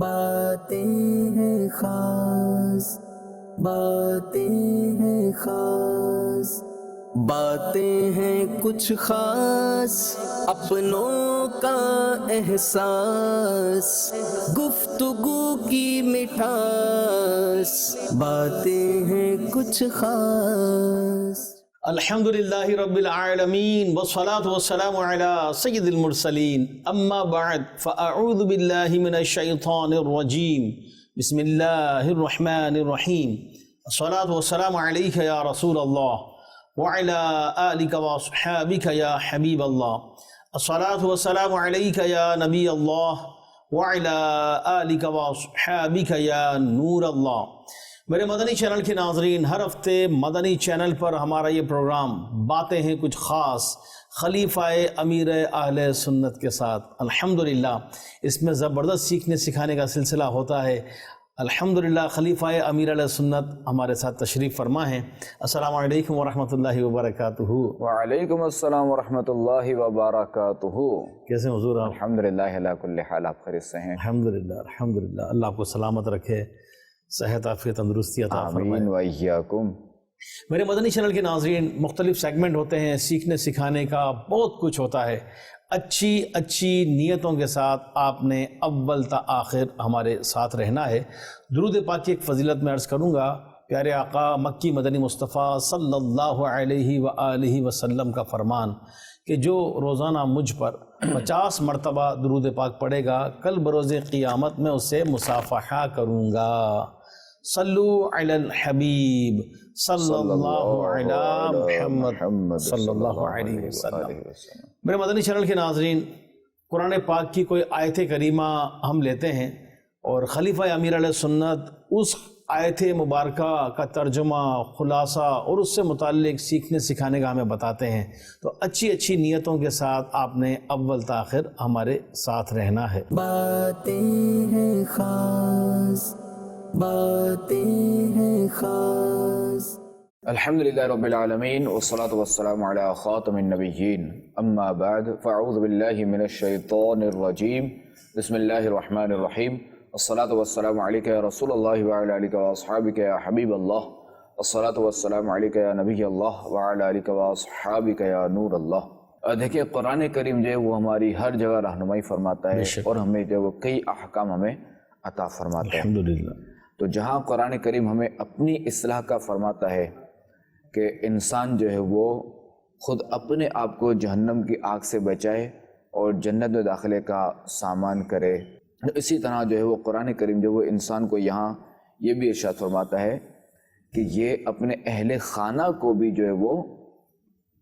باتیں ہیں خاص، باتیں ہیں خاص، باتیں ہیں کچھ خاص، اپنوں کا احساس، گفتگو کی مٹھاس، باتیں ہیں کچھ خاص۔ الحمدللہ رب العالمین والصلاة والسلام علی سید المرسلین، اما بعد فاعوذ باللہ من الشیطان الرجیم، بسم اللہ الرحمن الرحیم، الصلاة والسلام علیک یا رسول اللہ وعلی آلک واصحابک یا حبیب اللہ، الصلاة والسلام علیک یا نبی اللہ وعلی آلک واصحابک یا نور اللہ۔ میرے مدنی چینل کے ناظرین، ہر ہفتے مدنی چینل پر ہمارا یہ پروگرام باتیں ہیں کچھ خاص خلیفہ امیر اہل سنت کے ساتھ الحمدللہ اس میں زبردست سیکھنے سکھانے کا سلسلہ ہوتا ہے۔ الحمدللہ خلیفہ امیر اہل سنت ہمارے ساتھ تشریف فرما ہیں۔ السلام علیکم ورحمۃ اللہ وبرکاتہ۔ وعلیکم السلام ورحمۃ اللہ وبرکاتہ۔ کیسے حضور آپ؟ الحمدللہ علی کل حال، آپ خیریت سے ہیں؟ الحمدللہ اللہ آپ کو سلامت رکھے، صحت عافیت تندرستی عطا فرمائے۔ آمین وإیاکم۔ میرے مدنی چینل کے ناظرین، مختلف سیگمنٹ ہوتے ہیں، سیکھنے سکھانے کا بہت کچھ ہوتا ہے۔ اچھی نیتوں کے ساتھ آپ نے اول تا آخر ہمارے ساتھ رہنا ہے۔ درود پاک کی ایک فضیلت میں عرض کروں گا، پیارے آقا مکی مدنی مصطفیٰ صلی اللہ علیہ وآلہ وسلم کا فرمان کہ جو روزانہ مجھ پر 50 مرتبہ درود پاک پڑھے گا، کل بروز قیامت میں اسے مصافحہ کروں گا۔ صلو علی الحبیب صلی اللہ علی محمد صلی اللہ علیہ وسلم۔ میرے مدنی چینل کے ناظرین، قرآن پاک کی کوئی آیت کریمہ ہم لیتے ہیں اور خلیفہ امیر علیہ سنت اس آیت مبارکہ کا ترجمہ، خلاصہ اور اس سے متعلق سیکھنے سکھانے کا ہمیں بتاتے ہیں۔ تو اچھی نیتوں کے ساتھ آپ نے اول تاخر ہمارے ساتھ رہنا ہے۔ باتیں ہیں خاص، باتیں ہیں خاص۔ الحمدللہ رب العالمین والصلاة والسلام علی خاتم النبیین، اما بعد فاعوذ باللہ من الشیطان الرجیم، بسم اللہ الرحمن الرحیم، الصلاة والسلام علیک یا رسول اللہ وعلی آلک واصحابک یا حبیب اللہ، الصلاة والسلام علیک یا نبی اللہ وعلی آلک واصحابک یا نور اللہ۔ دیکھیں، قرآن کریم جو ہے وہ ہماری ہر جگہ رہنمائی فرماتا ہے اور ہمیں جو ہے وہ کئی احکام ہمیں عطا فرماتا ہے۔ الحمدللہ۔ تو جہاں قرآن کریم ہمیں اپنی اصلاح کا فرماتا ہے کہ انسان جو ہے وہ خود اپنے آپ کو جہنم کی آگ سے بچائے اور جنت میں داخلے کا سامان کرے، اسی طرح جو ہے وہ قرآن کریم جو وہ انسان کو یہاں یہ بھی ارشاد فرماتا ہے کہ یہ اپنے اہل خانہ کو بھی جو ہے وہ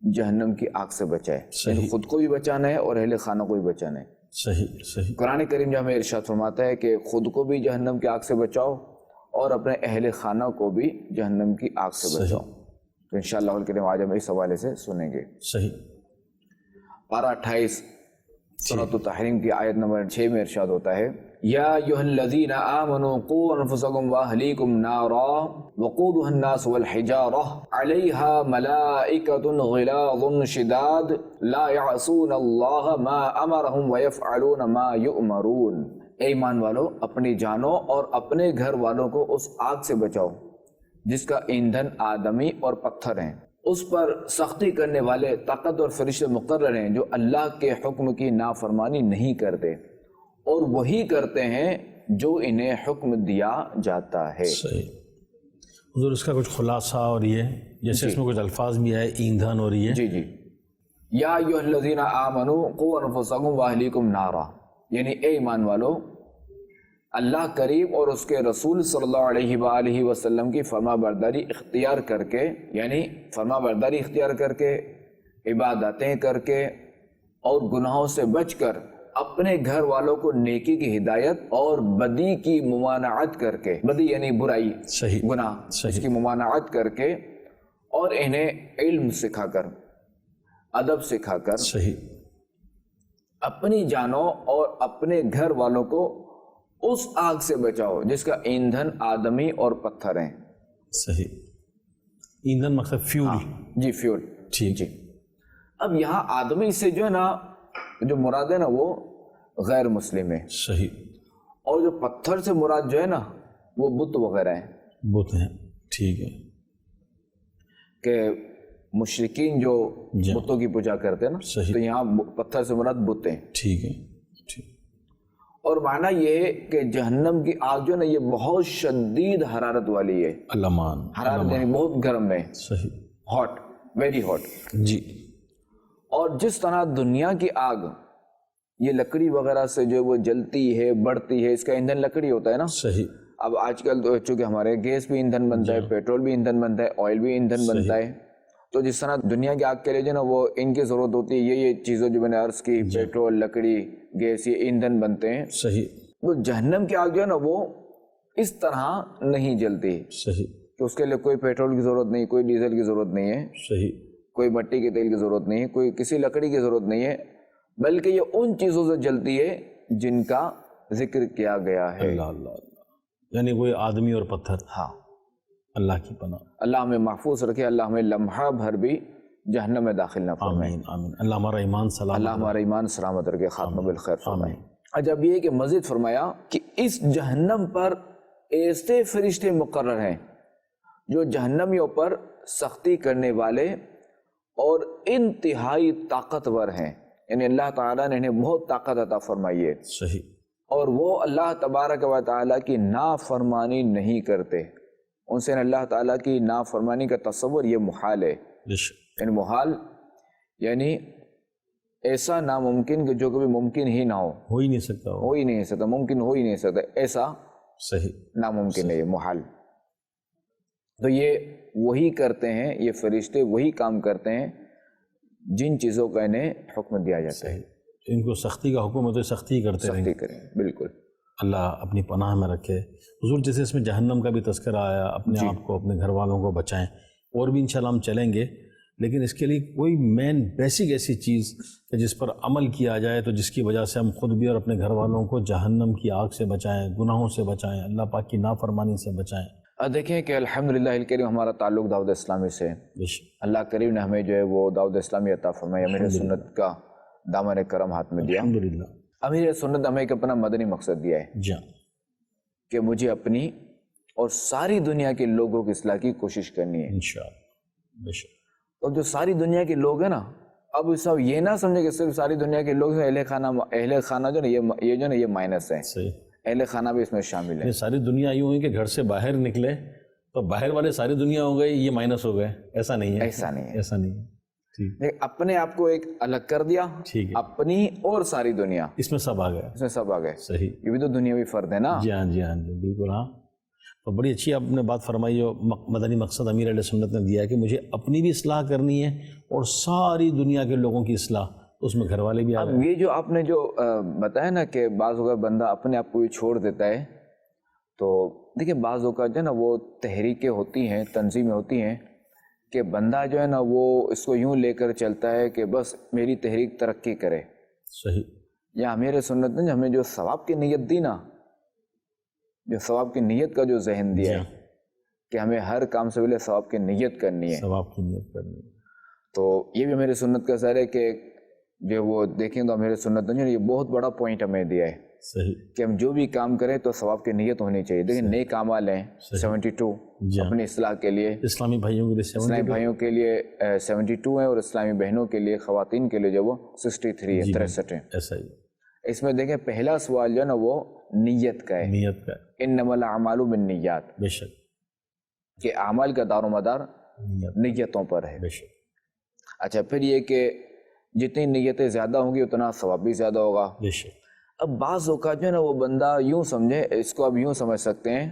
جہنم کی آگ سے بچائے، یعنی خود کو بھی بچانا ہے اور اہل خانہ کو بھی بچانا ہے۔ صحیح۔ قرآن کریم جو ہمیں ارشاد فرماتا ہے کہ خود کو بھی جہنم کی آگ سے بچاؤ اور اپنے اہل خانہ کو بھی جہنم کی آگ سے بچاؤ۔ تو انشاءاللہ الکریم آج ہم اس حوالے سے سنیں گے۔ صحیح۔ پارہ 28 سورۃ التحریم کی آیت نمبر 6 میں ارشاد ہوتا ہے، یا ایھا الذین آمنوا قوا انفسکم واہلیکم نارا وقودها الناس والحجارہ علیہا ملائکۃ غلاظ شداد لا یعصون اللہ ما امرہم ویفعلون ما یؤمرون۔ اے ایمان والو، اپنی جانوں اور اپنے گھر والوں کو اس آگ سے بچاؤ جس کا ایندھن آدمی اور پتھر ہیں، اس پر سختی کرنے والے طاقت اور فرشتے مقرر ہیں جو اللہ کے حکم کی نافرمانی نہیں کرتے اور وہی کرتے ہیں جو انہیں حکم دیا جاتا ہے۔ صحیح۔ حضور اس کا کچھ خلاصہ اور یہ جیسے اس میں کچھ الفاظ بھی ہے، ایندھن اور یہ جی یا ایھا الذین آمنوا قوا انفسکم واہلیکم نارا، یعنی اے ایمان والو، اللہ کریم اور اس کے رسول صلی اللہ علیہ وآلہ وسلم کی فرما برداری اختیار کر کے، یعنی فرما برداری اختیار کر کے، عبادتیں کر کے اور گناہوں سے بچ کر اپنے گھر والوں کو نیکی کی ہدایت اور بدی کی ممانعت کر کے، بدی یعنی برائی، گناہ، اس کی ممانعت کر کے اور انہیں علم سکھا کر، ادب سکھا کر اپنی جانوں اور اپنے گھر والوں کو اس آگ سے بچاؤ جس کا ایندھن آدمی اور پتھر ہیں۔ صحیح۔ ایندھن مقصد فیول؟ جی فیول۔ ٹھیک۔ اب یہاں آدمی سے جو ہے نا، جو مراد ہے نا وہ غیر مسلم ہے، صحیح، اور جو پتھر سے مراد جو ہے نا وہ بت وغیرہ ہیں، بت ہیں، ٹھیک ہے، کہ مشرکین جو جی بتوں کی پوجا کرتے ہیں نا، صحیح، تو یہاں پتھر سے مراد بت ہیں۔ ٹھیک ہے، ٹھیک، اور معنی یہ ہے کہ جہنم کی آگ جو ہے نا یہ بہت شدید حرارت والی ہے، اللہ مان، حرارت یعنی بہت گرم ہے، صحیح، ہاٹ، ویری ہاٹ۔ جی اور جس طرح دنیا کی آگ یہ لکڑی وغیرہ سے جو وہ جلتی ہے بڑھتی ہے، اس کا ایندھن لکڑی ہوتا ہے نا، صحیح، اب آج کل تو چونکہ ہمارے گیس بھی ایندھن بنتا ہے، پیٹرول بھی ایندھن بنتا ہے، آئل بھی ایندھن بنتا ہے، تو جس طرح دنیا کی آگ کے لیے جو نا وہ ان کی ضرورت ہوتی ہے، یہ چیزوں جو میں نے عرض کی، پیٹرول، لکڑی، گیس، یہ ایندھن بنتے ہیں، صحیح، تو جہنم کی آگ جو ہے نا وہ اس طرح نہیں جلتی صحیح، کہ اس کے لیے کوئی پیٹرول کی ضرورت نہیں، کوئی ڈیزل کی ضرورت نہیں ہے، صحیح، کوئی مٹی کے تیل کی ضرورت نہیں ہے، کوئی کسی لکڑی کی ضرورت نہیں ہے، بلکہ یہ ان چیزوں سے جلتی ہے جن کا ذکر کیا گیا ہے۔ اللہ اللہ اللہ، یعنی کوئی آدمی اور پتھر، ہاں، اللہ کی پناہ، اللہ ہمیں محفوظ رکھے، اللہ ہمیں لمحہ بھر بھی جہنم میں داخل نہ فرمائے، آمین آمین، اللہ ہمارا ایمان سلامت اللہ ہمارا ایمان سلامت رکھے، خاتمہ بالخیر فرمائے۔ عجب یہ ہے کہ مزید فرمایا کہ اس جہنم پر ایسے فرشتے مقرر ہیں جو جہنمیوں پر سختی کرنے والے اور انتہائی طاقتور ہیں، یعنی اللہ تعالیٰ نے انہیں بہت طاقت عطا فرمائی ہے، صحیح، اور وہ اللہ تبارک و تعالیٰ کی نافرمانی نہیں کرتے، ان سے اللہ تعالیٰ کی نافرمانی کا تصور یہ محال ہے، یعنی محال یعنی ایسا ناممکن کہ جو کبھی ممکن ہی نہ ہو ہی نہیں سکتا، ہو ہی نہیں سکتا، ممکن ہو ہی نہیں سکتا، ایسا صحیح، ناممکن ہے، یہ محال۔ تو یہ وہی کرتے ہیں، یہ فرشتے وہی کام کرتے ہیں جن چیزوں کا انہیں حکم دیا جاتا ہے، ان کو سختی کا حکم ہے تو سختی کرتے رہیں، سختی کریں، بالکل۔ اللہ اپنی پناہ میں رکھے۔ حضور جیسے اس میں جہنم کا بھی تذکرہ آیا، اپنے آپ کو اپنے گھر والوں کو بچائیں، اور بھی انشاءاللہ ہم چلیں گے، لیکن اس کے لیے کوئی مین بیسک ایسی چیز کہ جس پر عمل کیا جائے تو جس کی وجہ سے ہم خود بھی اور اپنے گھر والوں کو جہنم کی آگ سے بچائیں، گناہوں سے بچائیں، اللہ پاک کی نافرمانی سے بچائیں۔ دیکھیں کہ الحمدللہ الکریم ہمارا تعلق دعوت اسلامی سے، اللہ کریم نے ہمیں جو ہے وہ دعوت اسلامی عطا فرمائی، امیر سنت کا دامن کرم ہاتھ میں دیا۔ الحمدللہ، امیر سنت ہمیں ایک اپنا مدنی مقصد دیا ہے جی کہ مجھے اپنی اور ساری دنیا کے لوگوں کی اصلاح کی کوشش کرنی ہے، انشاءاللہ، بے شک، اور جو ساری دنیا کے لوگ ہیں نا، اب سب یہ نہ سمجھے کہ صرف ساری دنیا کے لوگ ہیں، اہل خانہ جو نا یہ جو نا یہ مائنس ہے، صحیح، اہل خانہ بھی اس میں شامل ہے۔ یہ ساری دنیا یوں ہے کہ گھر سے باہر نکلے تو باہر والے ساری دنیا ہو گئے، یہ مائنس ہو گئے، ایسا نہیں ہے، ایسا نہیں ہے، ایسا نہیں ہے، ٹھیک، لیکن اپنے آپ کو ایک الگ کر دیا، ٹھیک ہے، اپنی اور ساری دنیا، اس میں سب آ گئے، اس میں سب آ گئے، صحیح، یہ بھی تو دنیاوی فرد ہے نا۔ جی ہاں جی ہاں جی بالکل، ہاں، تو بڑی اچھی آپ نے بات فرمائی، جو مدنی مقصد امیر علیہ سنت نے دیا ہے کہ مجھے اپنی بھی اصلاح کرنی ہے اور ساری دنیا کے لوگوں کی اصلاح، تو اس میں گھر والے بھی آ اب گئے۔ یہ جو آپ نے جو بتایا نا کہ بعض اوقات بندہ اپنے آپ کو یہ چھوڑ دیتا ہے، تو دیکھیں بعض اوقات جو ہے نا وہ تحریکیں ہوتی ہیں، تنظیمیں ہوتی ہیں کہ بندہ جو ہے نا وہ اس کو یوں لے کر چلتا ہے کہ بس میری تحریک ترقی کرے، صحیح، یا امیر سنت نے ہمیں جو ثواب کی نیت دی نا، جو ثواب کی نیت کا جو ذہن دیا ہے کہ ہمیں ہر کام سے پہلے ثواب کی نیت کرنی ہے، ثواب کی نیت کرنی ہے، تو یہ بھی امیر سنت کا اثر ہے کہ جو وہ دیکھیں تو امیر سنت نے یہ بہت بڑا پوائنٹ ہمیں دیا ہے صحیح، کہ ہم جو بھی کام کریں تو ثواب کی نیت ہونی چاہیے۔ دیکھیں نیک اعمال ہیں 72 جی اپنی اصلاح کے لیے، اسلامی بھائیوں کے لیے اسلامی بھائیوں کے لیے 72 ہیں، اور اسلامی بہنوں کے لیے، خواتین کے لیے جو وہ 63 ہے، 63 ہیں۔ ایسا ہی اس میں دیکھیں پہلا سوال جو ہے نا وہ نیت کا ہے، نیت کا، انما الاعمال بالنیات، بے شک، کہ اعمال کا دار و مدار نیت، نیتوں پر ہے۔ بے شک، اچھا پھر یہ کہ جتنی نیتیں زیادہ ہوں گی اتنا ثواب بھی زیادہ ہوگا۔ بے شک، اب بعض اوقات جو ہے نا وہ بندہ یوں سمجھے، اس کو اب یوں سمجھ سکتے ہیں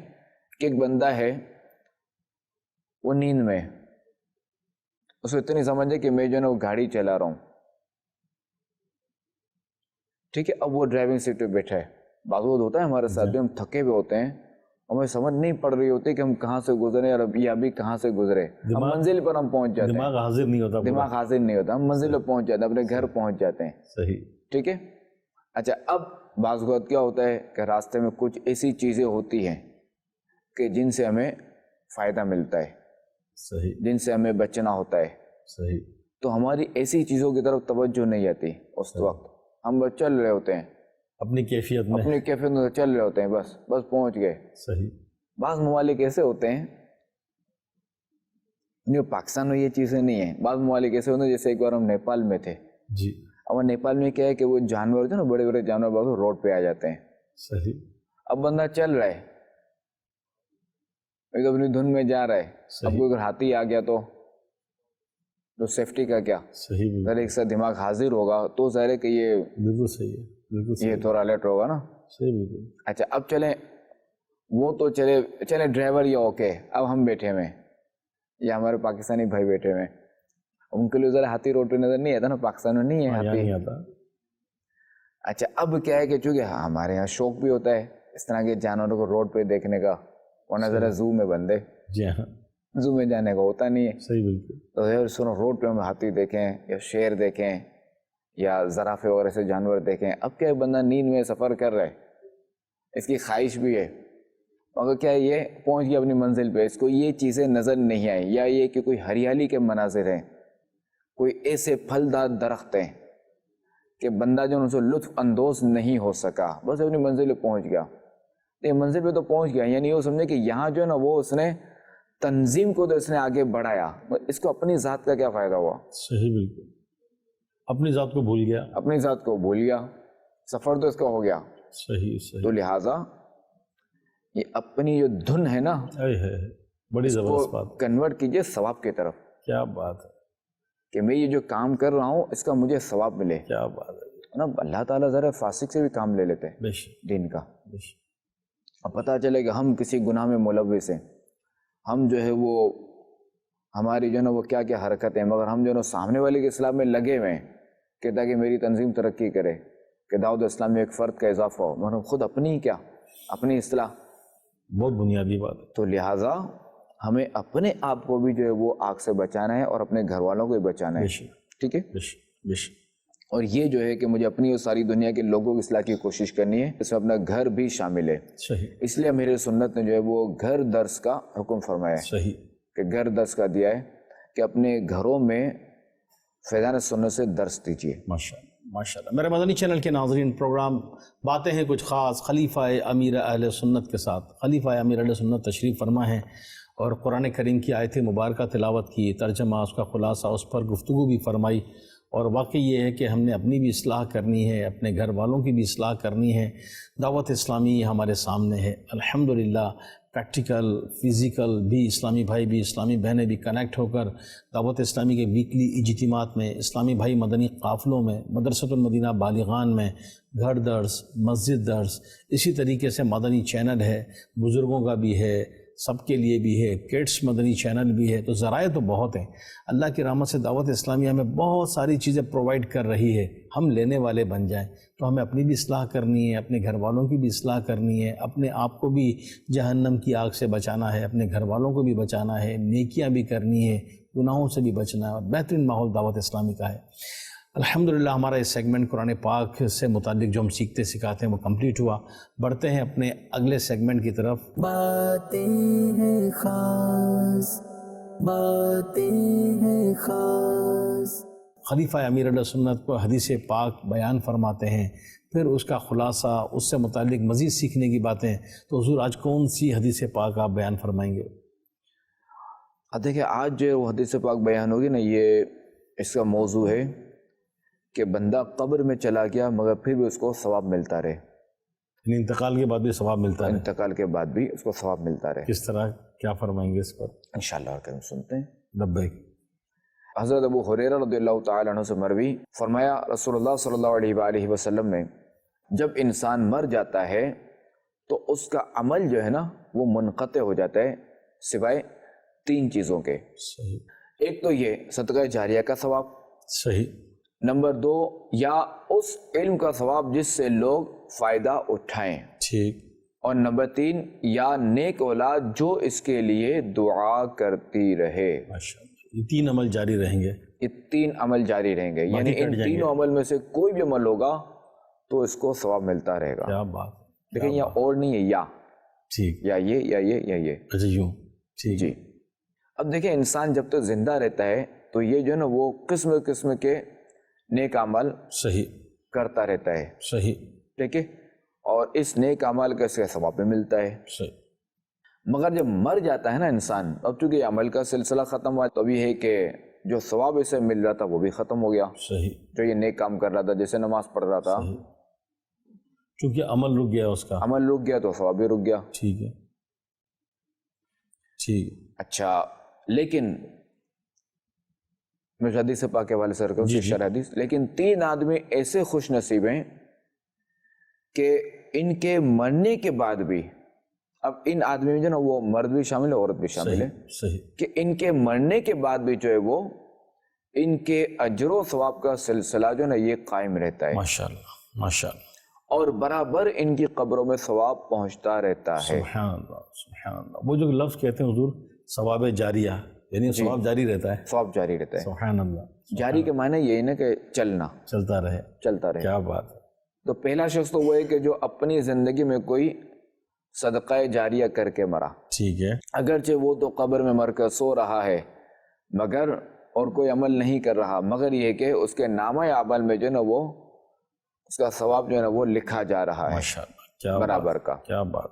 کہ ایک بندہ ہے وہ نیند میں، اس کو اتنی سمجھ ہے کہ میں جو ہے نا وہ گاڑی چلا رہا ہوں، ٹھیک ہے، اب وہ ڈرائیونگ سیٹ پہ بیٹھا ہے، بعض وقت ہوتا ہے ہمارے ساتھ بھی، ہم تھکے ہوئے ہوتے ہیں، ہمیں سمجھ نہیں پڑ رہی ہوتی کہ ہم کہاں سے گزرے اور ابھی ابھی کہاں سے گزرے، ہم منزل پر ہم پہنچ جاتے ہیں، دماغ حاضر نہیں ہوتا، دماغ حاضر نہیں ہوتا، ہم منزل پہ پہنچ جاتے ہیں، اپنے گھر پہنچ جاتے ہیں، صحیح، ٹھیک ہے۔ اچھا اب بعض اوقات کیا ہوتا ہے کہ راستے میں کچھ ایسی چیزیں ہوتی ہیں کہ جن سے ہمیں فائدہ ملتا ہے، صحیح، جن سے ہمیں بچنا ہوتا ہے، صحیح، تو ہماری ایسی چیزوں کی طرف توجہ نہیں آتی، اس وقت ہم بس چل رہے ہوتے ہیں، اپنی کیفیت میں. اپنی کیفیت میں چل رہے ہوتے ہیں, بس پہنچ گئے. صحیح. بعض ممالک ایسے ہوتے ہیں, نہیں پاکستان میں یہ چیزیں نہیں ہیں, بعض ممالک ایسے ہوتے ہیں جیسے ایک بار ہم نیپال میں تھے. جی. اور نیپال میں کیا ہے کہ وہ جانور ہوتے ہیں نا, بڑے بڑے جانور بعض روڈ پہ آ جاتے ہیں. صحیح. اب بندہ چل رہا ہے, ایک اپنی دھن میں جا رہا ہے, اب کوئی اگر ہاتھی آ گیا تو سیفٹی کا کیا؟ صحیح. اگر ایک ساتھ دماغ حاضر ہوگا تو ظاہر ہے کہ یہ بالکل صحیح ہے, بالکل صحیح. یہ تھوڑا الرٹ ہوگا نا. صحیح بالکل. اچھا اب چلیں, وہ تو چلے ڈرائیور یا اوکے, اب ہم بیٹھے ہوئے یا ہمارے پاکستانی بھائی بیٹھے ہوئے, ان کے لیے ذرا ہاتھی روڈ پہ نظر نہیں آتا نا, پاکستان میں نہیں ہے ہاتھی. نہیں آتا. اچھا اب کیا ہے کہ چونکہ ہمارے یہاں شوق بھی ہوتا ہے اس طرح کے جانوروں کو روڈ پہ دیکھنے کا, ورنہ ذرا زو میں بندے, جی ہاں, زو میں جانے کا ہوتا نہیں ہے. صحیح بالکل. تو سنو روڈ پہ ہم ہاتھی دیکھیں یا شیر دیکھیں یا زرافے اور ایسے جانور دیکھیں. اب کیا بندہ نیند میں سفر کر رہا ہے, اس کی خواہش بھی ہے, مگر کیا یہ پہنچ گیا اپنی منزل پہ, اس کو یہ چیزیں نظر نہیں آئیں, یا یہ کہ کوئی ہریالی کے مناظر ہیں, کوئی ایسے پھلدار درخت ہیں کہ بندہ جو ان سے لطف اندوز نہیں ہو سکا, بس اپنی منزل پہ پہنچ گیا. یہ منزل پہ تو پہنچ گیا, یعنی وہ سمجھے کہ یہاں جو ہے نا وہ اس نے تنظیم کو تو اس نے آگے بڑھایا, اس کو اپنی ذات کا کیا فائدہ ہوا؟ صحیح بالکل. اپنی ذات کو بھول گیا. اپنی ذات کو بھول گیا, سفر تو اس کا ہو گیا. صحیح صحیح. تو لہٰذا یہ اپنی جو دھن ہے نا, بڑی زبردست بات, کنورٹ کیجئے ثواب کی طرف. کیا بات ہے کہ میں یہ جو کام کر رہا ہوں اس کا مجھے ثواب ملے. کیا بات ہے نا, اللہ تعالیٰ ذرا فاسق سے بھی کام لے لیتے ہیں دین کا. اب پتہ چلے کہ ہم کسی گناہ میں ملوث ہیں, ہم جو ہے وہ ہماری جو ہے نا وہ کیا کیا حرکتیں, مگر ہم جو ہے نا سامنے والے کے اصلاح میں لگے ہوئے ہیں کہ تاکہ میری تنظیم ترقی کرے, کہ دعوت اسلام میں ایک فرد کا اضافہ ہو, مگر خود اپنی کیا, اپنی اصلاح. بہت بنیادی بات ہے. تو لہٰذا ہمیں اپنے آپ کو بھی جو ہے وہ آگ سے بچانا ہے اور اپنے گھر والوں کو بھی بچانا ہے. ٹھیک ہے. اور یہ جو ہے کہ مجھے اپنی اور ساری دنیا کے لوگوں کی اصلاح کی کوشش کرنی ہے, اس میں اپنا گھر بھی شامل ہے. صحیح. اس لیے میرے سنت نے جو ہے وہ گھر درس کا حکم فرمایا ہے. صحیح. کہ گھر درس کا دیا ہے کہ اپنے گھروں میں فیضان سنت سے درس دیجیے. ماشاءاللہ ماشاءاللہ. میرے مدنی چینل کے ناظرین, پروگرام باتیں ہیں کچھ خاص خلیفہ امیر اہل سنت کے ساتھ. خلیفہ امیر اہل سنت تشریف فرما ہیں اور قرآن کریم کی آیت مبارکہ تلاوت کی, ترجمہ, اس کا خلاصہ, اس پر گفتگو بھی فرمائی. اور واقعی یہ ہے کہ ہم نے اپنی بھی اصلاح کرنی ہے, اپنے گھر والوں کی بھی اصلاح کرنی ہے. دعوت اسلامی ہمارے سامنے ہے الحمدللہ. پریکٹیکل فزیکل بھی اسلامی بھائی بھی اسلامی بہنیں بھی کنیکٹ ہو کر دعوت اسلامی کے ویکلی اجتماعات میں, اسلامی بھائی مدنی قافلوں میں, مدرسۃ المدینہ بالغان میں گھر درس, مسجد درس, اسی طریقے سے مدنی چینل ہے, بزرگوں کا بھی ہے, سب کے لیے بھی ہے, کڈس مدنی چینل بھی ہے. تو ذرائع تو بہت ہیں. اللہ کی رحمت سے دعوت اسلامیہ ہمیں بہت ساری چیزیں پرووائڈ کر رہی ہے. ہم لینے والے بن جائیں تو ہمیں اپنی بھی اصلاح کرنی ہے, اپنے گھر والوں کی بھی اصلاح کرنی ہے, اپنے آپ کو بھی جہنم کی آگ سے بچانا ہے, اپنے گھر والوں کو بھی بچانا ہے, نیکیاں بھی کرنی ہے, گناہوں سے بھی بچنا ہے. اور بہترین ماحول دعوت اسلامی کا ہے. الحمدللہ ہمارا اس سیگمنٹ قرآن پاک سے متعلق جو ہم سیکھتے سکھاتے ہیں وہ کمپلیٹ ہوا. بڑھتے ہیں اپنے اگلے سیگمنٹ کی طرف. باتیں ہیں خاص, باتیں ہیں خاص. خلیفہ امیر اہل سنت کو حدیث پاک بیان فرماتے ہیں, پھر اس کا خلاصہ, اس سے متعلق مزید سیکھنے کی باتیں. تو حضور آج کون سی حدیث پاک آپ بیان فرمائیں گے؟ دیکھیں آج جو وہ حدیث پاک بیان ہوگی نا, یہ اس کا موضوع ہے کہ بندہ قبر میں چلا گیا مگر پھر بھی اس کو ثواب ملتا رہے. یعنی انتقال کے بعد بھی ثواب ملتا ہے. انتقال کے بعد بھی اس کو ثواب ملتا رہے. کس طرح, کیا فرمائیں گے اس پر؟ انشاءاللہ اور کریم سنتے ہیں. لبیک. حضرت ابو ہریرہ رضی اللہ تعالی عنہ سے مروی, فرمایا رسول اللہ صلی اللہ علیہ وآلہ وسلم نے, جب انسان مر جاتا ہے تو اس کا عمل جو ہے نا وہ منقطع ہو جاتا ہے سوائے 3 چیزوں کے. صحیح. ایک تو یہ صدقہ جاریہ کا ثواب. صحیح. نمبر 2 یا اس علم کا ثواب جس سے لوگ فائدہ اٹھائیں. ٹھیک. اور نمبر 3 یا نیک اولاد جو اس کے لیے دعا کرتی رہے. ماشاءاللہ. یہ 3 عمل جاری رہیں گے. یہ 3 عمل جاری رہیں گے, یعنی ان تینوں عمل میں سے کوئی بھی عمل ہوگا تو اس کو ثواب ملتا رہے گا. کیا بات. لیکن یہ اور نہیں ہے, یا ٹھیک, یا یہ یا یہ یا یہ. اچھا یوں. ٹھیک. جی. اب دیکھیں انسان جب تک زندہ رہتا ہے تو یہ جو ہے نا وہ قسم قسم کے نیک عمل صحیح کرتا رہتا ہے. صحیح. ٹھیک ہے، اور اس نیک عمل کا اس کا ثواب بھی ملتا ہے. صحیح. مگر جب مر جاتا ہے نا انسان، اب چونکہ عمل کا سلسلہ ختم ہوا تو ابھی ہے کہ جو ثواب اسے مل رہا تھا وہ بھی ختم ہو گیا. صحیح. جو یہ نیک کام کر رہا تھا، جیسے نماز پڑھ رہا تھا، صحیح. چونکہ عمل رک گیا اس کا. عمل رک گیا تو ثواب بھی رک گیا. ٹھیک ہے. ٹھیک. اچھا، لیکن میں حدیث پاک کے حوالے سے رکھوں شرح حدیث، لیکن 3 آدمی ایسے خوش نصیب ہیں کہ ان کے مرنے کے بعد بھی، اب ان آدمی میں جو نا وہ مرد بھی شامل ہے، عورت بھی شامل ہے، صحیح. کہ ان کے مرنے کے بعد بھی جو ہے وہ ان کے اجر و ثواب کا سلسلہ جو ہے نا یہ قائم رہتا ہے، ماشاءاللہ ماشاءاللہ. اور برابر ان کی قبروں میں ثواب پہنچتا رہتا ہے. سبحان اللہ سبحان اللہ. وہ جو لفظ کہتے ہیں حضور ثواب جاریہ، یعنی ثواب جاری رہتا ہے. ثواب جاری رہتا ہے. سبحان اللہ. جاری کے معنی یہی نا کہ چلنا، چلتا رہے. چلتا رہے. کیا بات ہے. تو پہلا شخص تو وہ ہے کہ جو اپنی زندگی میں کوئی صدقہ جاریہ کر کے مرا. ٹھیک ہے. اگرچہ وہ تو قبر میں مر کر سو رہا ہے مگر اور کوئی عمل نہیں کر رہا، مگر یہ کہ اس کے نامہ اعمال میں جو ہے نا وہ اس کا ثواب جو ہے نا وہ لکھا جا رہا ہے ماشاءاللہ. کیا برابر کا. کیا بات.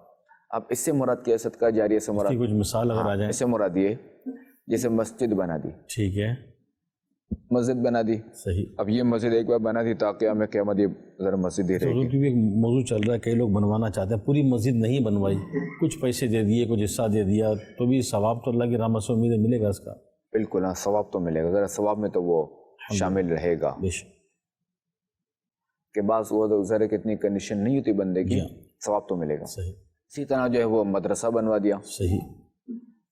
اب اس سے مراد کیا؟ صدقہ جاریہ سے مراد کچھ مثال اگر آ جائے. اس سے مراد یہ جیسے مسجد بنا دی، ٹھیک ہے. مسجد بنا دی. صحیح. اب یہ مسجد ایک بار بنا دی تاکہ ہمیں قیامت یہ ذرا مسجد ہی رہے گی. کیونکہ ایک موضوع چل رہا ہے، کئی لوگ بنوانا چاہتے ہیں، پوری مسجد نہیں بنوائی، کچھ پیسے دے دیے، کچھ حصہ دے دیا، تو بھی ثواب تو اللہ کی رحمت سے امید ملے گا اس کا. بالکل، ہاں ثواب تو ملے گا، ذرا ثواب میں تو وہ شامل رہے گا. کہ بعض وہ ذرا کتنی کنڈیشن نہیں ہوتی بندے کی، ثواب تو ملے گا. صحیح. اسی طرح جو ہے وہ مدرسہ بنوا دیا، صحیح.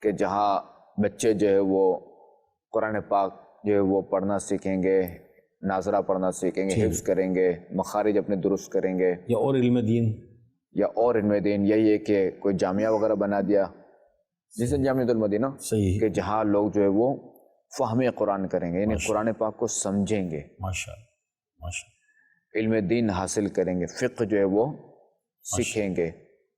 کہ جہاں بچے جو ہے وہ قرآن پاک جو ہے وہ پڑھنا سیکھیں گے، ناظرہ پڑھنا سیکھیں گے، حفظ کریں گے، مخارج اپنے درست کریں گے، یا اور علم دین، یا اور علم دین. یا یہ کہ کوئی جامعہ وغیرہ بنا دیا جیسے جامعۃ المدینہ، صحیح، کہ جہاں لوگ جو ہے وہ فہم قرآن کریں گے، یعنی قرآن پاک کو سمجھیں گے، ماشاءاللہ ماشاءاللہ، علم دین حاصل کریں گے، فقہ جو ہے وہ سیکھیں گے،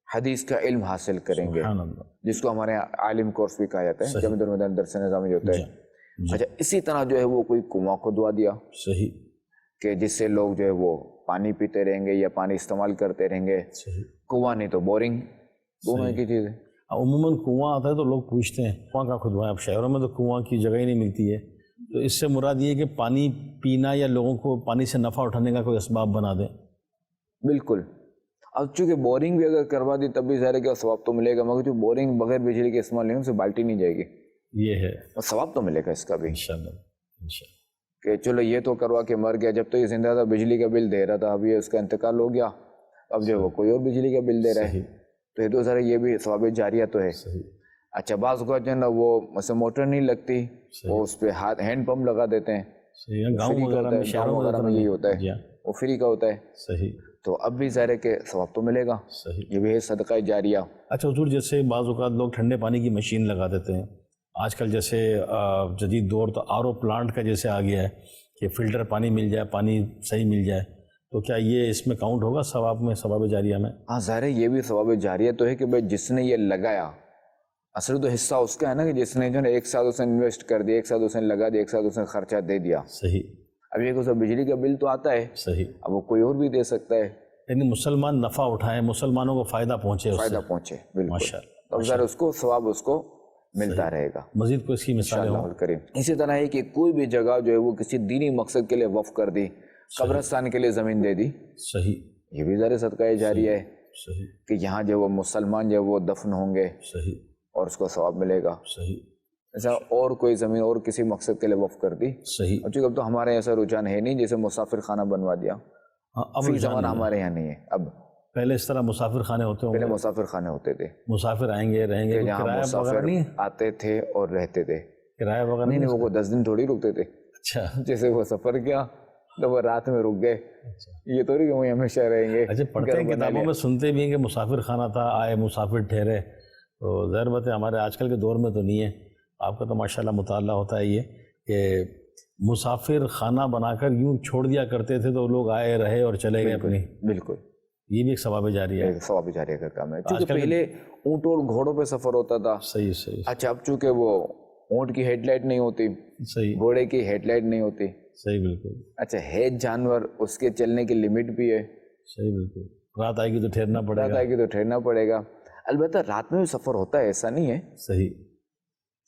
حدیث کا علم حاصل کریں گے، سبحان اللہ. جس کو ہمارے یہاں عالم کورس بھی کہا جاتا ہے، جامعۃ المدینہ درس نظامی جو ہوتا ہے. اچھا، اسی طرح جو ہے وہ کوئی کنواں کھدوا دیا، صحیح، کہ جس سے لوگ جو ہے وہ پانی پیتے رہیں گے یا پانی استعمال کرتے رہیں گے. صحیح. کنواں نہیں تو بورنگ، دونوں ایک ہی چیز ہے. عموماً کنواں آتا ہے تو لوگ پوچھتے ہیں کنواں کا کھدوائیں. اب شہروں میں تو کنواں کی جگہ ہی نہیں ملتی ہے، تو اس سے مراد یہ ہے کہ پانی پینا یا لوگوں کو پانی سے نفع اٹھانے کا کوئی اسباب بنا دیں. بالکل. اب چونکہ بورنگ بھی اگر کروا دی تب بھی ظاہر ہے کہ ثواب تو ملے گا، مگر جو بورنگ بغیر بجلی کے استعمال نہیں، ان سے بالٹی نہیں جائے گی، یہ ہے. اور ثواب تو ملے گا اس کا بھی. انشاءاللہ انشاءاللہ. کہ چلو یہ تو کروا کے مر گیا، جب تو یہ زندہ تھا بجلی کا بل دے رہا تھا، اب یہ اس کا انتقال ہو گیا، اب جو وہ کوئی اور بجلی کا بل دے رہا ہے، تو یہ تو ذرا یہ بھی ثواب جاریہ تو ہے. صحیح. اچھا، بعض اوقات جو ہے نا وہ مثلا موٹر نہیں لگتی، وہ اس پہ ہینڈ پمپ لگا دیتے ہیں، گاؤں وغیرہ میں، شہروں وغیرہ میں یہی ہوتا ہے، وہ فری کا ہوتا ہے. صحیح. تو اب بھی ظاہر ہے کہ ثواب تو ملے گا. صحیح. یہ بھی ہے صدقہ جاریہ. اچھا حضور، جیسے بعض اوقات لوگ ٹھنڈے پانی کی مشین لگا دیتے ہیں، آج کل جیسے جدید دور تو آر او پلانٹ کا جیسے آ گیا ہے کہ فلٹر پانی مل جائے، پانی صحیح مل جائے، تو کیا یہ اس میں کاؤنٹ ہوگا ثواب میں، ثواب جاریہ میں؟ ہاں ظاہر ہے یہ بھی ثواب جاریہ تو ہے کہ بھائی جس نے یہ لگایا، اصل تو حصہ اس کا ہے نا، کہ جس نے جو ہے ایک ساتھ اس نے انویسٹ کر دیا، ایک ساتھ اس نے لگا دیا، ایک ساتھ اس نے خرچہ دے دیا. صحیح. اب یہ کہ بجلی کا بل تو آتا ہے، صحیح، اب وہ کوئی اور بھی دے سکتا ہے، یعنی مسلمان نفع اٹھائیں، مسلمانوں کو فائدہ پہنچے، اس سے فائدہ پہنچے. بالکل. ماشاءاللہ. اب ذرا اس کو ثواب اس کو ملتا رہے گا مزید کو اس کی مثالیں ہوں. انشاءاللہ الکریم. اسی طرح ہے کہ کوئی بھی جگہ جو ہے وہ کسی دینی مقصد کے لیے وقف کر دی، قبرستان کے لیے زمین دے دی، صحیح، یہ بھی ذرا صدقہ جاریہ ہے، صحیح، کہ یہاں جو وہ مسلمان جو وہ دفن ہوں گے صحیح، اور اس کو ثواب ملے گا. صحیح، ایسا اور کوئی زمین اور کسی مقصد کے لیے وقف کر دی. صحیح. اور چونکہ اب تو ہمارے ایسا رجحان ہے نہیں، جیسے مسافر خانہ بنوا دیا، ہاں، اب فی زمانہ ہمارے یہاں نہیں ہے. اب پہلے اس طرح مسافر خانے ہوتے ہوں پہلے گے، مسافر خانے ہوتے تھے، مسافر آئیں گے رہیں گے، جہاں کرایہ وغیرہ مسافر نہیں، آتے تھے اور رہتے تھے. کرایہ وغیرہ نہیں وہ 10 دن تھوڑی رکتے تھے. اچھا. جیسے وہ سفر کیا تو وہ رات میں رک گئے، یہ تو نہیں کہ وہیں ہمیشہ رہیں گے. اچھا، پڑھتے ہیں کتابوں میں، سنتے بھی ہیں کہ مسافر خانہ تھا، آئے مسافر ٹھہرے. تو ظاہر بات ہے ہمارے آج کل کے دور میں تو نہیں ہے، آپ کا تو ماشاءاللہ مطالعہ ہوتا ہے یہ کہ مسافر خانہ بنا کر یوں چھوڑ دیا کرتے تھے تو لوگ آئے رہے اور چلے گئے اپنی. بالکل، یہ بھی ایک ثواب جاریہ ہے. ثواب جاریہ کا کام ہے. چونکہ پہلے اونٹ اور گھوڑوں پہ سفر ہوتا تھا. صحیح صحیح. اچھا، اب چونکہ وہ اونٹ کی ہیڈ لائٹ نہیں ہوتی، صحیح، گھوڑے کی ہیڈ لائٹ نہیں ہوتی. صحیح، بالکل. اچھا، ہے جانور، اس کے چلنے کی لمٹ بھی ہے. صحیح بالکل، رات آئے گی تو ٹھہرنا پڑے رات گا. آئے گی تو ٹھہرنا پڑے گا. البتہ رات میں بھی سفر ہوتا ہے، ایسا نہیں ہے، صحیح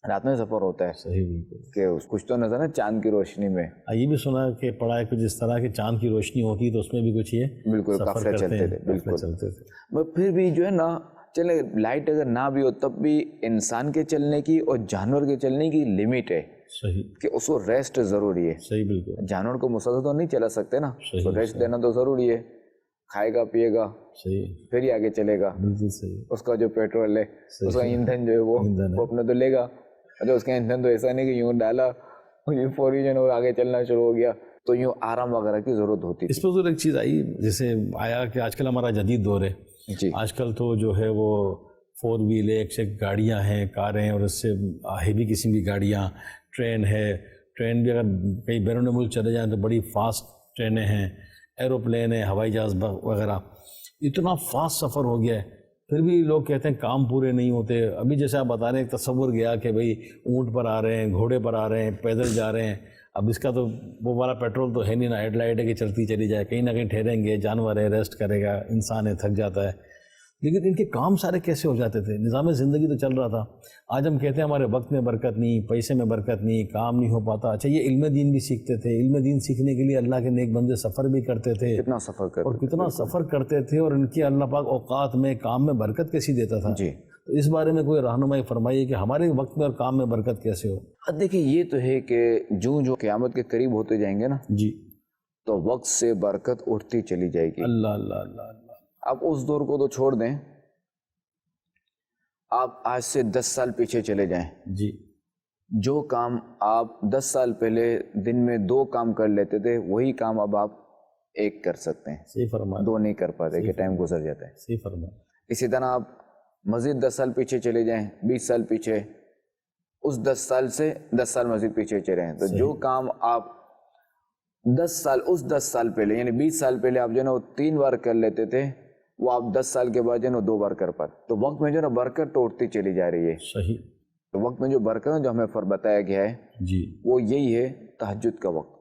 رات میں سفر ہوتا ہے صحیح بالکل. کہ کچھ تو نظر نا چاند کی روشنی میں یہ بھی سنا کہ پڑھا ہے کچھ اس طرح کہ چاند کی روشنی ہوتی ہے تو اس میں بھی کچھ یہ بالکل سفر قافلے کرتے چلتے ہیں، تھے، قافلے بالکل. چلتے تھے. مگر پھر بھی جو ہے نا، چلے لائٹ اگر نہ بھی ہو تب بھی انسان کے چلنے کی اور جانور کے چلنے کی لمٹ ہے صحیح کہ اس کو ریسٹ ضروری ہے. صحیح بالکل جانور کو مسلسل تو نہیں چلا سکتے نا، اس کو صحیح، ریسٹ دینا تو ضروری ہے. کھائے گا پیے گا صحیح پھر ہی آگے چلے گا. بالکل صحیح. اس کا جو پیٹرول ہے، اس کا ایندھن جو ہے وہ اپنا تو لے گا. اچھا اس کا ایندھن تو ایسا نہیں کہ یوں ڈالا یوں فوری جو ہے وہ آگے چلنا شروع ہو گیا، تو یوں آرام وغیرہ کی ضرورت ہوتی اس پہ ضرور ایک چیز آئی، جیسے آیا کہ آج کل ہمارا جدید دور ہے. جی آج کل تو جو ہے وہ 4 ویل ایک سے ایک گاڑیاں ہیں، کاریں ہیں، اور اس سے ہیوی قسم کی گاڑیاں، ٹرین ہے. ٹرین بھی اگر کہیں بیرون ملک چلے جائیں تو بڑی فاسٹ ٹرینیں ہیں، ایروپلین ہے، ہوائی جہاز وغیرہ. اتنا فاسٹ سفر ہو گیا ہے، پھر بھی لوگ کہتے ہیں کام پورے نہیں ہوتے. ابھی جیسے آپ بتا رہے ہیں ایک تصور گیا کہ بھئی اونٹ پر آ رہے ہیں، گھوڑے پر آ رہے ہیں، پیدل جا رہے ہیں. اب اس کا تو وہ والا پیٹرول تو ہے نہیں نا، ہیڈ لائٹ ہے کہ چلتی چلی جائے، کہیں نہ کہیں ٹھہریں گے، جانور ہے ریسٹ کرے گا، انسان ہے تھک جاتا ہے. لیکن ان کے کام سارے کیسے ہو جاتے تھے؟ نظام زندگی تو چل رہا تھا. آج ہم کہتے ہیں ہمارے وقت میں برکت نہیں، پیسے میں برکت نہیں، کام نہیں ہو پاتا. اچھا یہ علم دین بھی سیکھتے تھے، علم دین سیکھنے کے لیے اللہ کے نیک بندے سفر بھی کرتے تھے، کتنا سفر کرتے اور کتنا سفر کرتے تھے، اور ان کی اللہ پاک اوقات میں کام میں برکت کیسی دیتا تھا. جی. تو اس بارے میں کوئی رہنمائی فرمائیے کہ ہمارے وقت میں اور کام میں برکت کیسے ہو. دیکھیں یہ تو ہے کہ جو قیامت کے قریب ہوتے جائیں گے نا جی تو وقت سے برکت اٹھتی چلی جائے گی. اللہ اللہ اللہ اللہ. آپ اس دور کو تو چھوڑ دیں، آپ آج سے 10 سال پیچھے چلے جائیں. جی جو کام آپ 10 سال پہلے دن میں 2 کام کر لیتے تھے، وہی کام اب آپ 1 کر سکتے ہیں. صحیح فرمایا. 2 نہیں کر پاتے کہ ٹائم گزر جاتا ہے. صحیح فرمایا. اسی طرح آپ مزید 10 سال پیچھے چلے جائیں، 20 سال پیچھے، اس 10 سال سے 10 سال مزید پیچھے چلے ہیں، تو جو کام آپ 10 سال پہلے یعنی 20 سال پہلے آپ جو ہے نا وہ 3 بار کر لیتے تھے، وہ آپ 10 سال کے بعد جو ہے نا 2 بار کر پاتے. تو وقت میں جو ہے نا برکت تو اٹھتی چلی جا رہی ہے. صحیح. تو وقت میں جو برکت جو ہمیں بتایا گیا ہے جی وہ یہی ہے تہجد کا وقت،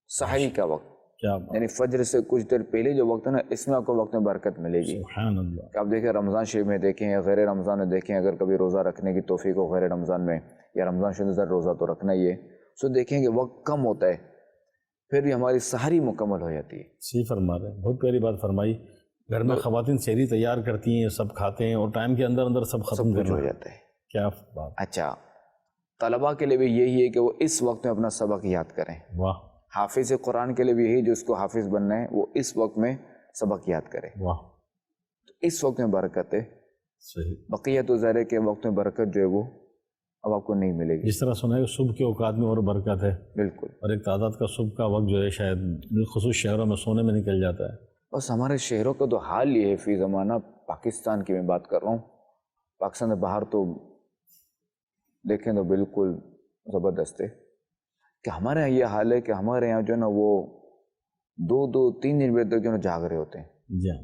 سحری کا وقت، کیا بات. یعنی فجر سے کچھ دیر پہلے جو وقت ہے نا، اس میں آپ کو وقت میں برکت ملے گی. سبحان اللہ. آپ دیکھیں رمضان شریف میں دیکھیں یا غیر رمضان میں دیکھیں، اگر کبھی روزہ رکھنے کی توفیق ہو غیر رمضان میں یا رمضان شریف میں روزہ تو رکھنا ہی ہے، سو دیکھیں کہ وقت کم ہوتا ہے پھر بھی ہماری سحری مکمل ہو جاتی ہے. صحیح فرما رہے ہیں، بہت پیاری بات فرمائی. گھر میں خواتین سحری تیار کرتی ہیں، سب کھاتے ہیں، اور ٹائم کے اندر اندر سب ختم کچھ ہو جاتا ہے. کیا بات. اچھا طلباء کے لیے بھی یہی ہے کہ وہ اس وقت میں اپنا سبق یاد کریں. واہ حافظ قرآن کے لیے بھی یہی، جو اس کو حافظ بننا ہے وہ اس وقت میں سبق یاد کرے. واہ. اس وقت میں برکت ہے. صحیح. بقیہ تو ظاہر ہے کہ وقت میں برکت جو ہے وہ اب آپ کو نہیں ملے گی. جس طرح سنا ہے کہ صبح کے اوقات میں اور برکت ہے، بالکل. اور ایک تعداد کا صبح کا وقت جو ہے شاید بالخصوص شہروں میں سونے میں نکل جاتا ہے. بس ہمارے شہروں کا تو حال یہ ہے فی زمانہ، پاکستان کی میں بات کر رہا ہوں، پاکستان سے باہر تو دیکھیں تو بالکل زبردست ہے کہ ہمارے یہاں یہ حال ہے کہ ہمارے یہاں جو ہے نا وہ 2-3 دن بجے تک جو ہے نا جاگ رہے ہوتے ہیں. جی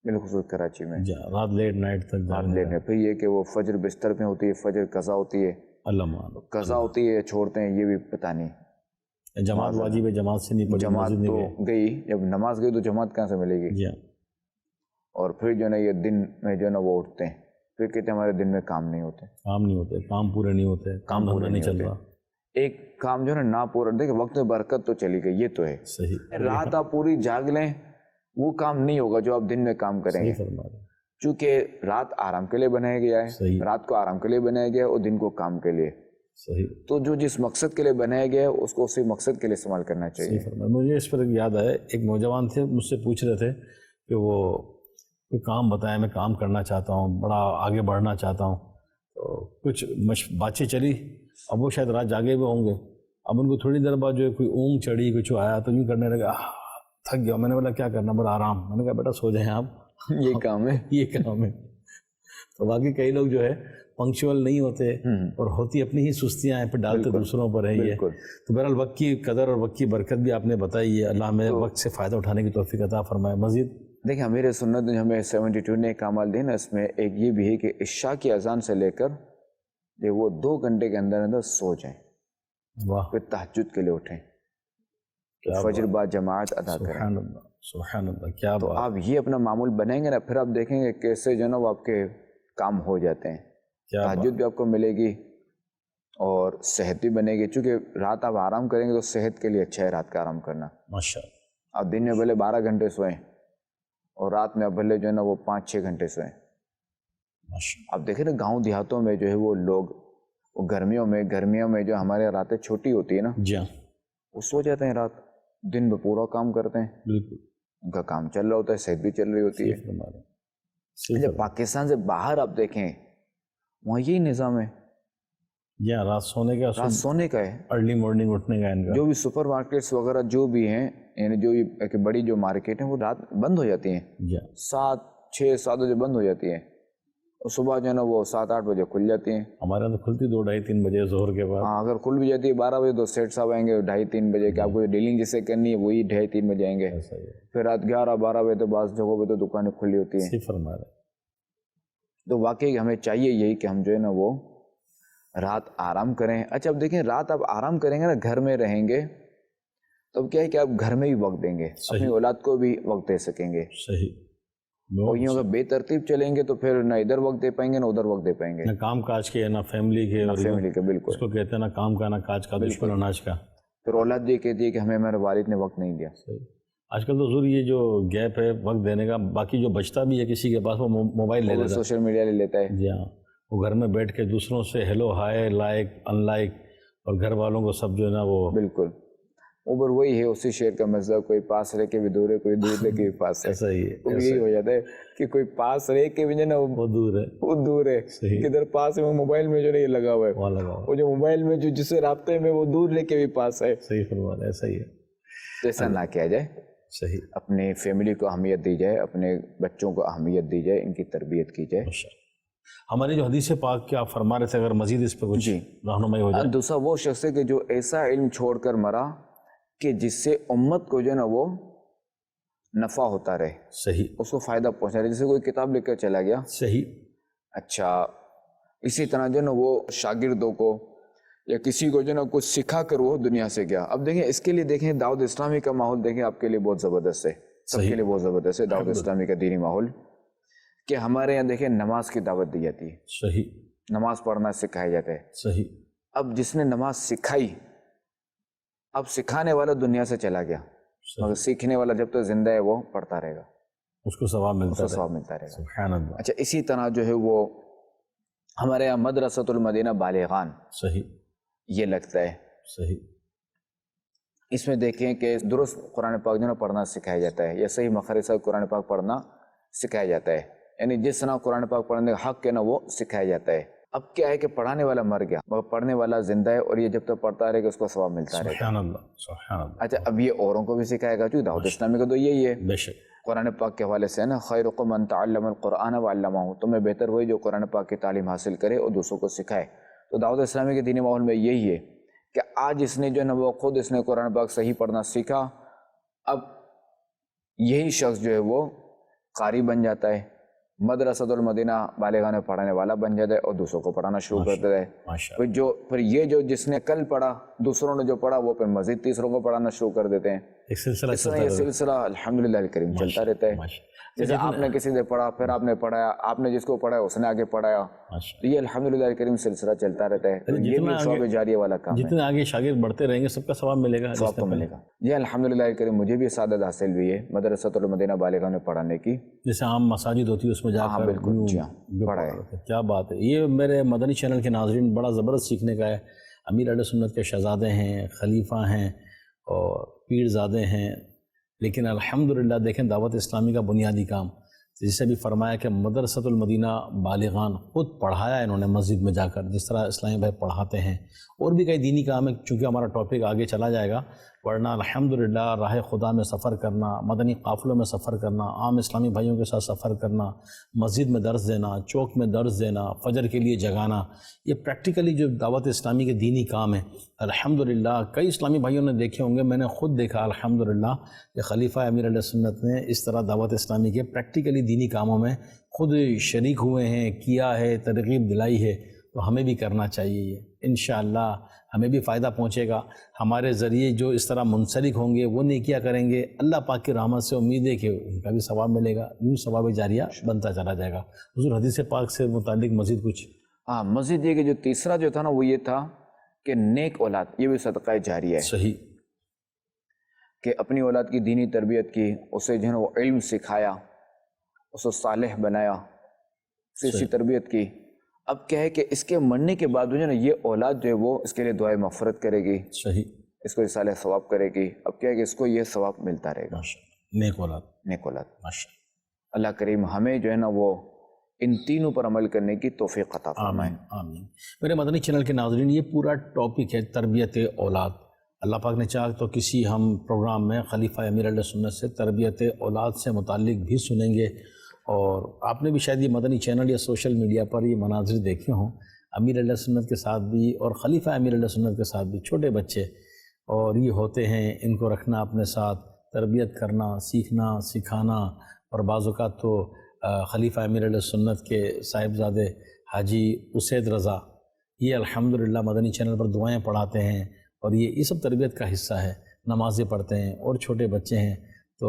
بالخصوص کراچی میں جی رات لیٹ نائٹ تک رات لیٹ ہے. پھر یہ کہ وہ فجر بستر پہ ہوتی ہے، فجر قضا ہوتی ہے، اللہ مان. قضا ہوتی ہے چھوڑتے ہیں، یہ بھی پتہ نہیں. جماعت واجب ہے، جماعت سے نہیں پڑھی، جماعت مسجد نہیں تو گئے. گئی، جب نماز گئی تو جماعت کہاں سے ملے گی. جی اور پھر جو ہے نا یہ دن میں جو ہے نا وہ اٹھتے ہیں، پھر کہتے ہیں ہمارے دن میں کام نہیں ہوتے، کام نہیں ہوتے، کام پورے نہیں ہوتے، کام دھندہ نہیں چل رہا. ایک کام جو ہے نا پورا. دیکھیں وقت میں برکت تو چلی گئی، یہ تو ہے. صحیح. رات آپ پوری جاگ لیں وہ کام نہیں ہوگا جو آپ دن میں کام کریں گے، صحیح فرما رہے ہیں. چونکہ رات آرام کے لیے بنایا گیا ہے. صحیح. رات کو آرام کے لیے بنایا گیا ہے اور دن کو کام کے لیے. صحیح. تو جو جس مقصد کے لیے بنایا گیا ہے اس کو اسی مقصد کے لیے استعمال کرنا چاہیے. صحیح فرما. مجھے اس پر یاد آیا، ایک نوجوان تھے مجھ سے پوچھ رہے تھے کہ وہ کوئی کام بتائیں، میں کام کرنا چاہتا ہوں، بڑا آگے بڑھنا چاہتا ہوں. تو کچھ باتیں چلی، اب وہ شاید رات جاگے ہوئے ہوں گے. اب ان کو تھوڑی دیر بعد جو ہے کوئی اونگ چڑھی، کچھ آیا تو یوں کرنے لگا، تھک گیا. میں نے بولا کیا کرنا، بڑا آرام. میں نے کہا بیٹا سو جائیں آپ، یہ کام ہے. یہ کام ہے. تو باقی کئی لوگ جو ہے پنکچوئل نہیں ہوتے، اور ہوتی اپنی ہی سستیاں ہیں، پھر ڈالتے دوسروں پر ہیں. یہ تو بہرحال وقت کی قدر اور وقت کی برکت بھی آپ نے بتائی ہے. اللہ ہمیں وقت سے فائدہ اٹھانے کی توفیق عطا فرمائے. مزید دیکھیں امیر سنت نے ہمیں 72 نے کامال دیں نا، اس میں ایک یہ بھی ہے کہ عشاء کی اذان سے لے کر وہ 2 گھنٹے کے اندر اندر سو جائیں، واہ پھر تہجد کے لیے اٹھیں، فجر بعد جماعت ادا کریں. سبحان اللہ سبحان اللہ، کیا تو بات، آپ یہ اپنا معمول بنائیں گے نا، پھر آپ دیکھیں گے کیسے جو ہے نا وہ آپ کے کام ہو جاتے ہیں. کیا بات، تہجد بھی آپ کو ملے گی اور صحت بھی بنے گی، چونکہ رات آپ آرام کریں گے تو صحت کے لیے اچھا ہے رات کا آرام کرنا. ماشاء اللہ، آپ دن میں بھلے 12 گھنٹے سوئیں اور رات میں آپ بھلے جو ہے نا وہ 5-6 گھنٹے سوئیں. ماشاء آپ دیکھیں نا گاؤں دیہاتوں میں جو ہے وہ لوگ وہ گرمیوں میں جو ہمارے راتیں چھوٹی ہوتی ہے نا، اللہ، جی ہاں، وہ سو جاتے ہیں رات، دن میں پورا کام کرتے ہیں، بالکل ان کا کام چل رہا ہوتا ہے، صحت بھی چل رہی ہوتی ہے. صحیح فرما رہے ہیں، صحیح جب فرما رہے پاکستان سے باہر آپ دیکھیں وہاں یہی نظام ہے، ہیں. جی ہاں، رات سونے کا، رات سونے کا ہے. ارلی مارننگ اٹھنے کا ان کا. جو بھی سپر مارکیٹس وغیرہ جو بھی ہیں، یعنی جو ایک بڑی جو مارکیٹ ہیں وہ رات بند ہو جاتی ہیں، جی ہاں، 6-7 بجے بند ہو جاتی ہیں، اور صبح جو ہے نا وہ 7-8 بجے کھل جاتی ہیں. ہمارے یہاں تو کھلتی 2-2:30-3 بجے ظہر کے بعد. ہاں اگر کھل بھی جاتی ہے 12 بجے تو سیٹ صاحب آئیں گے 2:30-3 بجے کہ آپ کو ڈیلنگ جسے کرنی ہے وہی 2:30-3 بجے آئیں گے. ایسا ہی ہے، پھر رات 11-12 بجے تو بعض جگہوں پہ تو دکانیں کھلی ہوتی ہیں. صحیح فرما رہے ہیں. تو واقعی ہمیں چاہیے یہی کہ ہم جو ہے نا وہ رات آرام کریں. اچھا اب دیکھیں رات آپ آرام کریں گے نا، گھر میں رہیں گے تو اب کیا ہے کہ آپ گھر میں بھی وقت دیں گے، اپنی اولاد کو بھی وقت دے سکیں گے. صحیح، اور یوں اگر بے ترتیب چلیں گے تو پھر نہ ادھر وقت دے پائیں گے نہ ادھر وقت دے پائیں گے، نہ کام کاج کے نہ فیملی کے، اور فیملی کے. بالکل. اس کو کہتے ہیں نہ کام کا نہ کاج کا، دشمن اناج کا. پھر اولاد یہ کہتی ہے کہ ہمیں ہمارے والد نے وقت نہیں دیا. صحیح. آج کل تو ضرور یہ جو گیپ ہے وقت دینے کا، باقی جو بچتا بھی ہے کسی کے پاس وہ موبائل لے وہ لیتا ہے. سوشل میڈیا لے لیتا ہے. جی ہاں، وہ گھر میں بیٹھ کے دوسروں سے hello hi like in like, اور گھر والوں کو سب جو ہے نا وہ بالکل. اوبر وہی ہے اسی شعر کا مزہ، کوئی پاس رہ کے بھی دور ہے، کوئی دور رہ کے بھی پاس ہے. ایسا ہی ہے، وہ یہی ہو جاتا ہے کہ کوئی پاس رہ کے بھی جو ہے نا وہ دور ہے. وہ دور ہے. صحیح. کدھر پاس ہے وہ موبائل میں جو نہیں لگا ہوا ہے، وہاں لگا ہوا. وہ جو موبائل میں جو جسے رابطے میں وہ دور رہ کے بھی پاس ہے. صحیح فرما رہے ہیں، ایسا ہی ہے. تو ایسا نہ کیا جائے، صحیح. اپنے فیملی کو اہمیت دی جائے، اپنے بچوں کو اہمیت دی جائے، ان کی تربیت کی جائے. ہماری جو حدیث پاک کیا آپ فرما رہے تھے، اگر مزید اس پہ کچھ جی رہنمائی ہو جائے. دوسرا وہ شخص ہے کہ جو ایسا علم چھوڑ کر مرا کہ جس سے امت کو جو ہے نا وہ نفع ہوتا رہے، صحیح، اس کو فائدہ پہنچا رہے. جیسے کوئی کتاب لکھ کر چلا گیا. صحیح. اچھا اسی طرح جو ہے نا وہ شاگردوں کو یا کسی کو جو ہے نا کچھ سکھا کر وہ دنیا سے گیا. اب دیکھیں اس کے لیے دیکھیں دعوت اسلامی کا ماحول دیکھیں آپ کے لیے بہت زبردست ہے، سب کے لیے بہت زبردست ہے دعوت اسلامی کا دینی ماحول. کہ ہمارے یہاں دیکھیں نماز کی دعوت دی جاتی ہے، صحیح، نماز پڑھنا سکھایا جاتا ہے. صحیح. اب جس نے نماز سکھائی، اب سکھانے والا دنیا سے چلا گیا، مگر سیکھنے والا جب تک زندہ ہے وہ پڑھتا رہے گا، اس کو ثواب اس ملتا کو ہے. ثواب ملتا رہے گا. سبحان اللہ. اچھا اسی طرح جو ہے وہ ہمارے یہاں مدرسۃ المدینہ بالغان صحیح، یہ لگتا ہے. صحیح. اس میں دیکھیں کہ درست قرآن پاک جو ہے پڑھنا سکھایا جاتا ہے، یا صحیح مخارج سے قرآن پاک پڑھنا سکھایا جاتا ہے. یعنی جس طرح قرآن پاک پڑھنے کا حق ہے نا وہ سکھایا جاتا ہے. اب کیا ہے کہ پڑھانے والا مر گیا مگر پڑھنے والا زندہ ہے، اور یہ جب تک پڑھتا رہے گا اس کو ثواب ملتا رہے گا. سبحان اللہ، سبحان اللہ. اچھا اب یہ اوروں کو بھی سکھائے گا، کیونکہ دعوت اسلامی کا تو یہی ہے بے شک. قرآن پاک کے حوالے سے ہے نا، خیرکم من تعلم القرآن وعلمہ، تمہیں بہتر وہی جو قرآن پاک کی تعلیم حاصل کرے اور دوسروں کو سکھائے. تو دعوت اسلامی کے دینی ماحول میں یہی ہے کہ آج اس نے جو ہے نا وہ خود اس نے قرآن پاک صحیح پڑھنا سیکھا، اب یہی شخص جو ہے وہ قاری بن جاتا ہے، مدرسۃ المدینہ بالغان میں پڑھانے والا بن جاتا ہے اور دوسروں کو پڑھانا شروع کر دیتا ہے. ماشاءاللہ. پھر یہ جو جس نے کل پڑھا دوسروں نے جو پڑھا وہ پھر مزید تیسروں کو پڑھانا شروع کر دیتے ہیں. ایک سلسلہ اس طرح یہ سلسلہ الحمدللہ الکریم چلتا رہتا ہے. جیسے آپ نے کسی سے پڑھا، پھر آپ نے پڑھایا، آپ نے جس کو پڑھایا اس نے آگے پڑھایا، تو یہ الحمدللہ الکریم سلسلہ چلتا رہتا ہے. یہ بھی ثواب جاریہ والا کام ہے. جتنے آگے شاگرد بڑھتے رہیں گے سب کا ثواب ملے گا، ثواب تو ملے گا. یہ الحمدللہ الکریم مجھے بھی سعادت حاصل ہوئی ہے مدرسۃ المدینہ بالغان میں پڑھانے کی. جیسے عام مساجد ہوتی ہے اس میں جا کر بالکل جی ہاں پڑھا ہے. کیا بات ہے. یہ میرے مدنی چینل کے ناظرین بڑا زبردست سیکھنے کا ہے. امیر اہل سنت کے شہزادے ہیں، خلیفہ ہیں اور پیر زادے ہیں، لیکن الحمدللہ دیکھیں دعوت اسلامی کا بنیادی کام جسے بھی فرمایا کہ مدرسۃ المدینہ بالغان خود پڑھایا انہوں نے مسجد میں جا کر، جس طرح اسلامی بھائی پڑھاتے ہیں. اور بھی کئی دینی کام ہے، چونکہ ہمارا ٹاپک آگے چلا جائے گا، ورنہ الحمدللہ راہ خدا میں سفر کرنا، مدنی قافلوں میں سفر کرنا، عام اسلامی بھائیوں کے ساتھ سفر کرنا، مسجد میں درس دینا، چوک میں درس دینا، فجر کے لیے جگانا، یہ پریکٹیکلی جو دعوت اسلامی کے دینی کام ہے الحمدللہ کئی اسلامی بھائیوں نے دیکھے ہوں گے، میں نے خود دیکھا الحمدللہ کہ خلیفہ امیر علیہ سنت نے اس طرح دعوت اسلامی کے پریکٹیکلی دینی کاموں میں خود شریک ہوئے ہیں، کیا ہے، ترغیب دلائی ہے. تو ہمیں بھی کرنا چاہیے یہ، انشاءاللہ ہمیں بھی فائدہ پہنچے گا. ہمارے ذریعے جو اس طرح منسلک ہوں گے وہ نیکیاں کریں گے، اللہ پاک کی رحمت سے امید ہے کہ ان کا بھی ثواب ملے گا، یوں ثواب جاریہ بنتا چلا جائے گا. حضور حدیث پاک سے متعلق مزید کچھ؟ ہاں، مزید یہ کہ جو تیسرا جو تھا نا وہ یہ تھا کہ نیک اولاد یہ بھی صدقہ جاریہ ہے. صحیح. کہ اپنی اولاد کی دینی تربیت کی، اسے جو ہے نا وہ علم سکھایا، اسے صالح بنایا، اسے اسی تربیت کی. اب کیا ہے کہ اس کے مرنے کے بعد جو ہے نا یہ اولاد جو ہے وہ اس کے لیے دعائے مغفرت کرے گی، صحیح. اس کو صالح ثواب کرے گی. اب کیا ہے کہ اس کو یہ ثواب ملتا رہے گا. ماشاءاللہ، نیک اولاد. نیک اولاد. ماشاءاللہ. اللہ کریم ہمیں جو ہے نا وہ ان تینوں پر عمل کرنے کی توفیق عطا فرمائے. آمین آمین. میرے مدنی چینل کے ناظرین، یہ پورا ٹاپک ہے تربیت اولاد. اللہ پاک نے چاہا تو کسی ہم پروگرام میں خلیفہ امیر علیہ سنت سے تربیت اولاد سے متعلق بھی سنیں گے. اور آپ نے بھی شاید یہ مدنی چینل یا سوشل میڈیا پر یہ مناظر دیکھے ہوں، امیر علیہ سنت کے ساتھ بھی اور خلیفہ امیر علیہ سنت کے ساتھ بھی چھوٹے بچے، اور یہ ہوتے ہیں ان کو رکھنا اپنے ساتھ، تربیت کرنا، سیکھنا، سکھانا. اور بعض اوقات تو خلیفہ امیر علیہ سنت کے صاحبزادے حاجی اسید رضا یہ الحمدللہ مدنی چینل پر دعائیں پڑھاتے ہیں، اور یہ سب تربیت کا حصہ ہے. نمازیں پڑھتے ہیں اور چھوٹے بچے ہیں. تو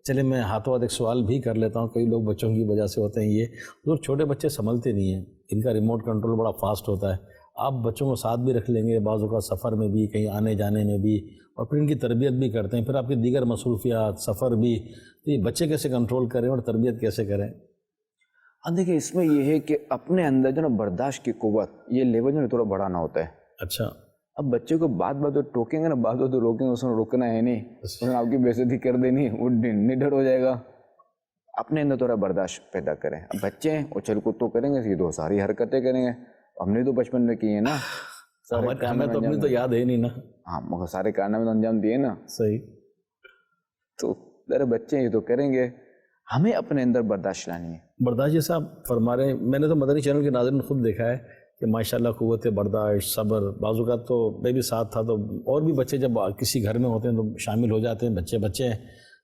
چلے میں ہاتھوں ہاتھ ایک سوال بھی کر لیتا ہوں. کئی لوگ بچوں کی وجہ سے ہوتے ہیں یہ چھوٹے بچے سنبھلتے نہیں ہیں، ان کا ریموٹ کنٹرول بڑا فاسٹ ہوتا ہے. آپ بچوں کو ساتھ بھی رکھ لیں گے بعض اوقات سفر میں بھی، کہیں آنے جانے میں بھی، اور پھر ان کی تربیت بھی کرتے ہیں، پھر آپ کی دیگر مصروفیات، سفر بھی، تو یہ بچے کیسے کنٹرول کریں اور تربیت کیسے کریں؟ ہاں دیکھیں، اس میں یہ ہے کہ اپنے اندر جو نا برداشت کی قوت، یہ لیول جو نا تھوڑا بڑھانا ہوتا ہے. اچھا. اب بچے کو بات تو ٹوکیں گے نا، بات تو روکیں گے، اس نے رکنا ہے نہیں، اس نے آپ کی بے عزتی کر دینی، وہ نڈر ہو جائے گا. اپنے اندر تھوڑا برداشت پیدا کریں. اب بچے ہیں اچھل کود تو کریں گے، یہ تو ساری حرکتیں کریں گے، ہم نے تو بچپن میں کی ہیں نا، ہمیں تو اپنی تو یاد ہے نہیں نا. ہاں، مگر سارے کارنامے تو انجام دیے نا. صحیح. تو ذرا بچے یہ تو کریں گے، ہمیں اپنے اندر برداشت لانی ہے. برداشت جیسا آپ فرما رہے ہیں، میں نے تو مدنی چینل کے ناظرین خود دیکھا ہے کہ ماشاءاللہ قوت برداشت، صبر. بعض اوقات تو میں بھی ساتھ تھا، تو اور بھی بچے جب کسی گھر میں ہوتے ہیں تو شامل ہو جاتے ہیں. بچے ہیں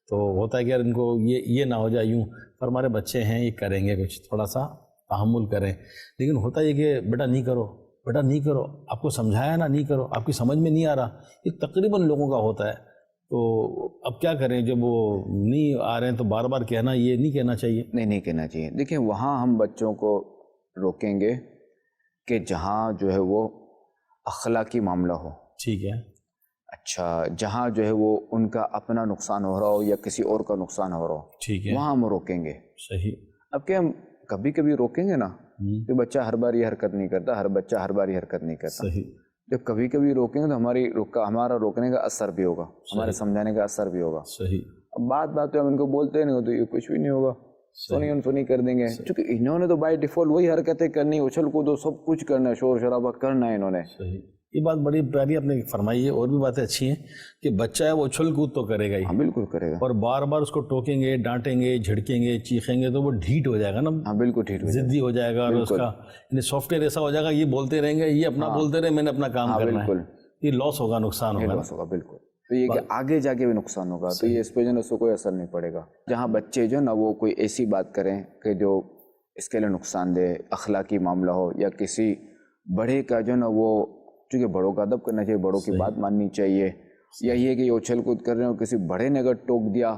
تو ہوتا ہے کہ یار ان کو یہ نہ ہو جائے یوں، پر ہمارے بچے ہیں یہ کریں گے، کچھ تھوڑا سا تحمل کریں. لیکن ہوتا یہ کہ بیٹا نہیں کرو، بیٹا نہیں کرو، آپ کو سمجھایا نا نہیں کرو، آپ کی سمجھ میں نہیں آ رہا. یہ تقریباً لوگوں کا ہوتا ہے. تو اب کیا کریں جب وہ نہیں آ رہے ہیں تو بار بار کہنا، یہ نہیں کہنا چاہیے. نہیں کہنا چاہیے. دیکھیں، وہاں ہم بچوں کو روکیں گے کہ جہاں جو ہے وہ اخلاقی معاملہ ہو. ٹھیک ہے. اچھا، جہاں جو ہے وہ ان کا اپنا نقصان ہو رہا ہو یا کسی اور کا نقصان ہو رہا ہو، ٹھیک ہے، وہاں ہم روکیں گے. صحیح. اب کیا ہم کبھی کبھی روکیں گے نا کہ بچہ ہر بار یہ حرکت نہیں کرتا، ہر بچہ ہر بار یہ حرکت نہیں کرتا. صحیح. جب کبھی کبھی روکیں گے تو ہمارا روکنے کا اثر بھی ہوگا، ہمارے سمجھانے کا اثر بھی ہوگا. صحیح. اب بات ہم ان کو بولتے نہیں تو یہ کچھ بھی نہیں ہوگا، سنی کر دیں گے. کیونکہ انہوں نے تو بائی ڈیفالٹ وہی حرکتیں کرنی، اچھل کود سب کچھ کرنا، شور شرابہ کرنا ہے انہوں نے. صحیح. یہ بات بڑی پیاری آپ نے فرمائی ہے. اور بھی باتیں اچھی ہیں کہ بچہ ہے وہ اچھل کود تو کرے گا ہی. ہاں بالکل کرے گا. اور بار بار اس کو ٹوکیں گے، ڈانٹیں گے، جھڑکیں گے، چیخیں گے تو وہ ڈھیٹ ہو جائے گا نا. ہاں بالکل ٹھیک ہے، ضدی ہو جائے گا، اور اس کا سافٹ ویئر ایسا ہو جائے گا، یہ بولتے رہیں گے، یہ اپنا بولتے رہے، میں نے اپنا کام کرنا ہے. یہ لاس ہوگا، نقصان ہوگا. لاس ہوگا بالکل. تو یہ کہ آگے جا کے بھی نقصان ہوگا. تو یہ اس پہ جو ہے اس کو کوئی اثر نہیں پڑے گا. جہاں بچے جو ہے نا وہ کوئی ایسی بات کریں کہ جو اس کے لیے نقصان دہ اخلاقی معاملہ ہو، یا کسی بڑے کا جو ہے نا وہ، چونکہ بڑوں کا ادب کرنا چاہیے، بڑوں کی بات ماننی چاہیے. یا یہ کہ یہ اچھل کود کر رہے ہیں اور کسی بڑے نے اگر ٹوک دیا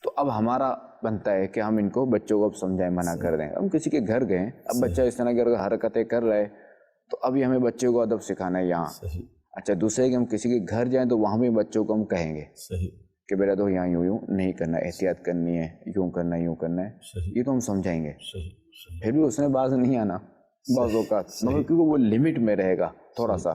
تو اب ہمارا بنتا ہے کہ ہم ان کو بچوں کو اب سمجھائیں، منع کر دیں. ہم کسی کے گھر گئے، اب بچہ اس طرح کی حرکتیں کر رہا ہے تو ابھی ہمیں بچے کو ادب سکھانا ہے یہاں. اچھا، دوسرے کہ ہم کسی کے گھر جائیں تو وہاں بھی بچوں کو ہم کہیں گے کہ بیٹا تو یہاں یوں نہیں کرنا، احتیاط کرنی ہے، یوں کرنا ہے، یوں کرنا ہے. یہ تو ہم سمجھائیں گے. پھر بھی اس میں باز نہیں آنا بعض اوقات، مگر کیونکہ وہ لمٹ میں رہے گا تھوڑا سا.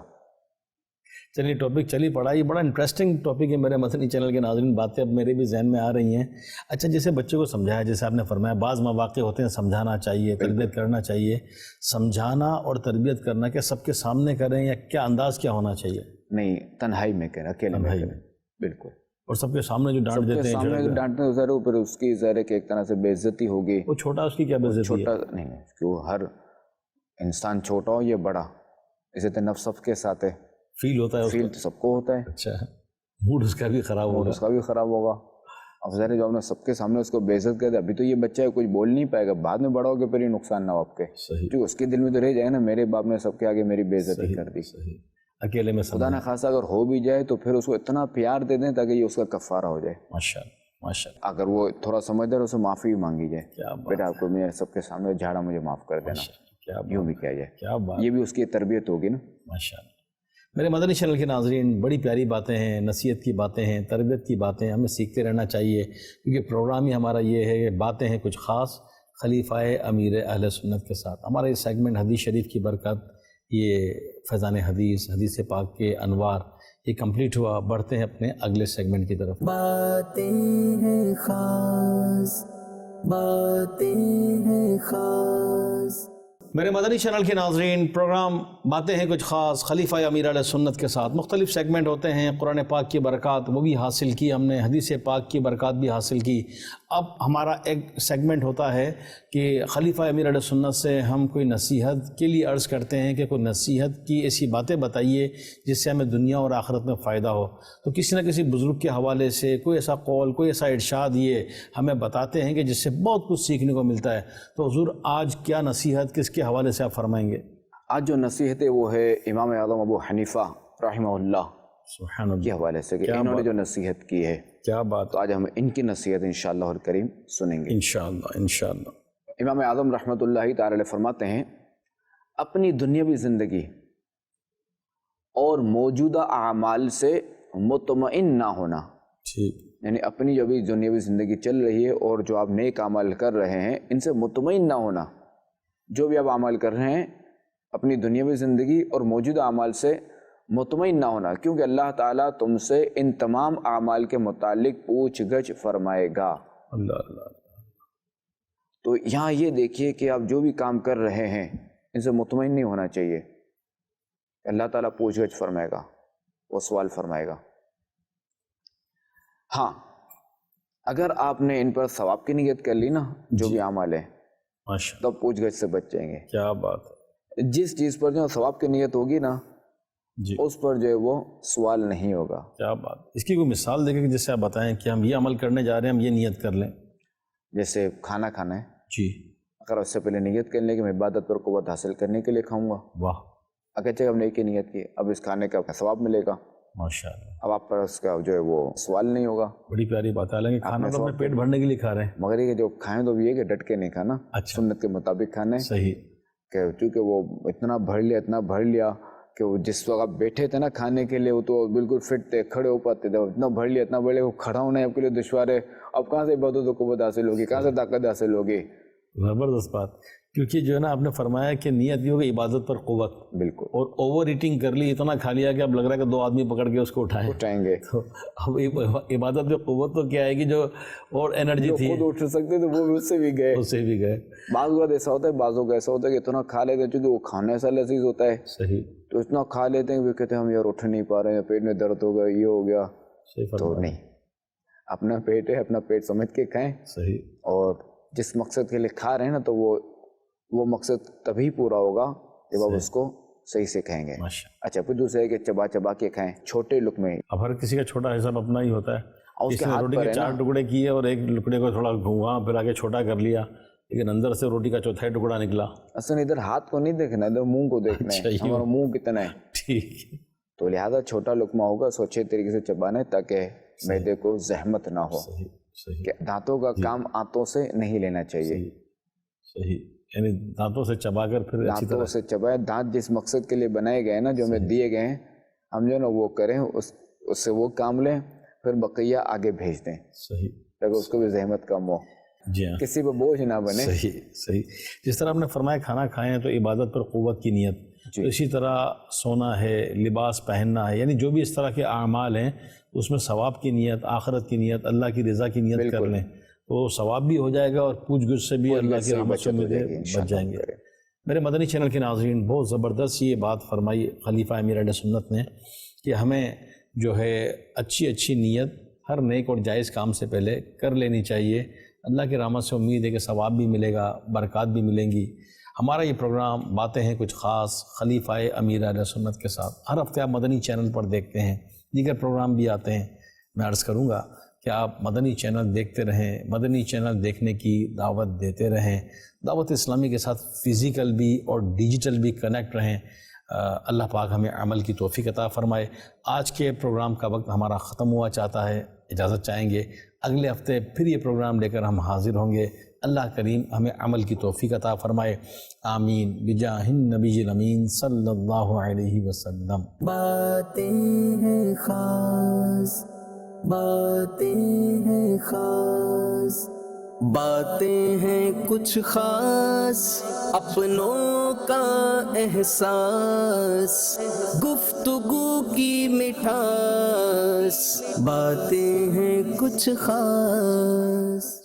چلیے ٹاپک چلی پڑا. یہ بڑا انٹرسٹنگ ٹاپک ہے میرے مدنی چینل کے ناظرین. باتیں اب میرے بھی ذہن میں آ رہی ہیں. اچھا، جیسے بچوں کو سمجھایا، جیسے آپ نے فرمایا بعض مواقع ہوتے ہیں سمجھانا چاہیے، تربیت کرنا چاہیے. سمجھانا اور تربیت کرنا کیا سب کے سامنے کریں یا کیا انداز کیا ہونا چاہیے؟ نہیں، تنہائی میں کریں، اکیلے میں کریں. بالکل. اور سب کے سامنے جو ڈانٹ دیتے ہیں، سامنے ڈانٹنے ظاہر پھر اس کی ظاہر کہ ایک طرح سے بے عزتی ہوگی. وہ چھوٹا، اس کی کیا بے عزتی ہے؟ چھوٹا نہیں، کہ وہ ہر انسان چھوٹا ہو یا بڑا، اسے تو نفس سب کے ساتھ ہے، فیل ہوتا ہے، فیل تو سب کو ہوتا ہے. اچھا، موڈ اس کا بھی خراب ہوگا، اس کا بھی خراب ہوگا. افضل ہے جو آپ نے سب کے سامنے اس کو بے عزت کر دیا. ابھی تو یہ بچہ ہے کچھ بول نہیں پائے گا, بعد میں بڑا ہو کے پھر یہ نقصان نہ ہو آپ کے, صحیح جو اس کے دل میں تو رہ جائے نا میرے باپ نے سب کے آگے میری بے عزتی کر دی. صحیح اکیلے میں خدا نہ خاصا اگر ہو بھی جائے تو پھر اس کو اتنا پیار دے دیں تاکہ یہ اس کا کفارہ ہو جائے. ماشاء اللہ ماشاء اللہ, اگر وہ تھوڑا سمجھدار اسے معافی بھی مانگی جائے, کیا بات بیٹا آپ کو میں سب کے سامنے جھاڑا مجھے معاف کر دینا, کیا یوں بھی کیا جائے, کیا بات, یہ بھی اس کی تربیت ہوگی نا. ماشاء اللہ. میرے مدنی چینل کے ناظرین, بڑی پیاری باتیں ہیں, نصیحت کی باتیں ہیں, تربیت کی باتیں, ہمیں سیکھتے رہنا چاہیے, کیونکہ پروگرام ہی ہمارا یہ ہے کہ باتیں ہیں کچھ خاص خلیفہ امیر اہل سنت کے ساتھ. ہمارا یہ سیگمنٹ حدیث شریف کی برکت, یہ فیضان حدیث, حدیث پاک کے انوار, یہ کمپلیٹ ہوا. بڑھتے ہیں اپنے اگلے سیگمنٹ کی طرف. باتیں ہیں خاص، باتیں ہیں خاص. میرے مدنی چینل کے ناظرین, پروگرام باتیں ہیں کچھ خاص خلیفہ امیر علیہ سنت کے ساتھ. مختلف سیگمنٹ ہوتے ہیں, قرآن پاک کی برکات وہ بھی حاصل کی ہم نے, حدیث پاک کی برکات بھی حاصل کی. اب ہمارا ایک سیگمنٹ ہوتا ہے کہ خلیفہ امیر علیہ سنت سے ہم کوئی نصیحت کے لیے عرض کرتے ہیں کہ کوئی نصیحت کی ایسی باتیں بتائیے جس سے ہمیں دنیا اور آخرت میں فائدہ ہو. تو کسی نہ کسی بزرگ کے حوالے سے کوئی ایسا قول, کوئی ایسا ارشاد یہ ہمیں بتاتے ہیں کہ جس سے بہت کچھ سیکھنے کو ملتا ہے. تو حضور آج کیا نصیحت کس کے حوالے سے آپ فرمائیں گے؟ آج جو نصیحت ہے وہ ہے امام اعظم ابو حنیفہ رحمہ اللہ سبحان اللہ, کے حوالے سے, کہ انہوں نے جو نصیحت کی ہے, کیا بات, تو آج ہم ان کی نصیحت انشاءاللہ الکریم سنیں گے. انشاءاللہ انشاءاللہ. امام اعظم رحمۃ اللہ تعالی علیہ فرماتے ہیں, اپنی دنیاوی زندگی اور موجودہ اعمال سے مطمئن نہ ہونا, ٹھیک, یعنی اپنی جو بھی دنیاوی زندگی چل رہی ہے اور جو آپ نیک عمل کر رہے ہیں ان سے مطمئن نہ ہونا. جو بھی آپ عمل کر رہے ہیں اپنی دنیاوی زندگی اور موجودہ اعمال سے مطمئن نہ ہونا, کیونکہ اللہ تعالیٰ تم سے ان تمام اعمال کے متعلق پوچھ گچھ فرمائے گا. اللہ اللہ. تو یہاں یہ دیکھیے کہ آپ جو بھی کام کر رہے ہیں ان سے مطمئن نہیں ہونا چاہیے. اللہ تعالیٰ پوچھ گچھ فرمائے گا, وہ سوال فرمائے گا. ہاں اگر آپ نے ان پر ثواب کی نیت کر لی نا, جو بھی اعمال ہیں, ماشاء تب پوچھ گچھ سے بچ جائیں گے. کیا بات ہے. جس چیز پر جو ثواب کی نیت ہوگی نا, جی اس پر جو ہے وہ سوال نہیں ہوگا. کیا بات. اس کی کوئی مثال دیکھیں کہ جس سے آپ بتائیں کہ ہم یہ عمل کرنے جا رہے ہیں, ہم یہ نیت کر لیں. جیسے کھانا کھانا ہے, جی, اگر اس سے پہلے نیت کر لیں کہ میں عبادت پر قوت حاصل کرنے کے لیے کھاؤں گا, واہ, اگر چاہے ہم نے ایک ہی نیت کی, اب اس کھانے کا ثواب ملے گا, ماشاء اللہ. اب آپ پر اس کا جو ہے وہ سوال نہیں ہوگا. بڑی پیاری بات ہے, حالانکہ کھانا تو اپنے پیٹ بھرنے کے لیے کھا رہے ہیں, مگر یہ کہ جو کھائیں تو بھی یہ کہ ڈٹ کے نہیں کھانا, اچھا, سنت کے مطابق کھانا ہے. صحیح, کہ چونکہ وہ اتنا بھر لیا کہ وہ جس وقت آپ بیٹھے تھے نا کھانے کے لیے, وہ تو بالکل فٹ تھے, کھڑے ہو پاتے تھے, اتنا بھر لیا وہ کھڑا ہونا ہے آپ کے لیے دشوار ہے. اب کہاں سے عبادت و قوت حاصل ہوگی, کہاں سے طاقت حاصل ہوگی. زبردست بات, کیونکہ جو ہے نا آپ نے فرمایا کہ نیت بھی ہوگی عبادت پر قوت, بالکل, اور اوور ایٹنگ کر لی, اتنا کھا لیا کہ اب لگ رہا ہے کہ 2 آدمی پکڑ کے اس کو اٹھائیں گے. تو اب عبادت پہ قوت تو کیا ہے کہ جو اور انرجی تھی خود اٹھ سکتے تھے وہ بھی اس سے بھی گئے, اس سے بھی گئے. بعض اوقات ایسا ہوتا ہے, بعضوں کا ایسا ہوتا ہے کہ اتنا کھا لیتے ہیں, چونکہ وہ کھانا ایسا لذیذ ہوتا ہے, صحیح, تو اتنا کھا لیتے ہیں وہ کہتے ہیں ہم یار اٹھ نہیں پا رہے ہیں, پیٹ میں درد ہو گیا, یہ ہو گیا. صحیح تو فرمایا, نہیں, اپنا پیٹ ہے, اپنا پیٹ سمجھ کے کھائیں, صحیح, اور جس مقصد کے لیے کھا رہے ہیں نا تو وہ مقصد تبھی پورا ہوگا جب آپ اس کو صحیح سے کھائیں گے. ماشاء. اچھا, پھر دوسرا ہے کہ چبا کے کھائیں, چھوٹے لقمے. اب ہر کسی کا چھوٹا حساب اپنا ہی ہوتا ہے. اور اس اس کے نے ہاتھ روٹی پر کے ہے 4 نا, ٹکڑے کیے اور ایک ٹکڑے کو تھوڑا گھوما, پھر آگے چھوٹا کر لیا, لیکن اندر سے روٹی کا چوتھائی ٹکڑا نکلا. اصل ادھر ہاتھ کو نہیں دیکھنا, ادھر منہ کو دیکھنا ہے, اچھا, ہمارا منہ کتنا ہے. ٹھیک, تو لہٰذا چھوٹا لقمہ ہوگا اس کو اچھے طریقے سے چبانا ہے تاکہ معدے کو زحمت نہ ہو. صحیح, صحیح, کہ دانتوں کا کام آنتوں سے نہیں لینا چاہیے. صحیح, یعنی دانتوں سے چبا کر پھر اچھی دانتوں طرح سے چبائے. دانت جس مقصد کے لیے بنائے گئے ہیں نا, جو ہمیں دیے گئے ہیں, ہم جو نا وہ کریں, اس سے وہ کام لیں, پھر بقیہ آگے بھیج دیں صحیح, تاکہ اس کو بھی زحمت کم ہو, جی ہاں, کسی پہ بوجھ نہ بنے. صحیح, صحیح. جس طرح آپ نے فرمایا کھانا کھائیں تو عبادت پر قوت کی نیت, تو اسی طرح سونا ہے, لباس پہننا ہے, یعنی جو بھی اس طرح کے اعمال ہیں اس میں ثواب کی نیت, آخرت کی نیت, اللہ کی رضا کی نیت کر لیں تو ثواب بھی ہو جائے گا اور پوچھ گچھ سے بھی اللہ کی رحمت سے بچ جائیں گے. میرے مدنی چینل کے ناظرین, بہت زبردست یہ بات فرمائی خلیفہ امیر اہل سنت نے کہ ہمیں جو ہے اچھی نیت ہر نیک اور جائز کام سے پہلے کر لینی چاہیے. اللہ کی رحمت سے امید ہے کہ ثواب بھی ملے گا, برکات بھی ملیں گی. ہمارا یہ پروگرام باتیں ہیں کچھ خاص خلیفہ امیر اہل سنت کے ساتھ ہر ہفتے آپ مدنی چینل پر دیکھتے ہیں, دیگر پروگرام بھی آتے ہیں. میں عرض کروں گا کہ آپ مدنی چینل دیکھتے رہیں، مدنی چینل دیکھنے کی دعوت دیتے رہیں، دعوت اسلامی کے ساتھ فزیکل بھی اور ڈیجیٹل بھی کنیکٹ رہیں۔ اللہ پاک ہمیں عمل کی توفیق عطا فرمائے۔ آج کے پروگرام کا وقت ہمارا ختم ہوا چاہتا ہے، اجازت چاہیں گے، اگلے ہفتے پھر یہ پروگرام لے کر ہم حاضر ہوں گے۔ اللہ کریم ہمیں عمل کی توفیق عطا فرمائے، آمین بجاہ النبی الامین صلی اللہ علیہ وسلم۔ باتیں ہیں خاص، باتیں ہیں خاص، باتیں ہیں کچھ خاص، اپنوں کا احساس، گفتگو کی مٹھاس، باتیں ہیں کچھ خاص۔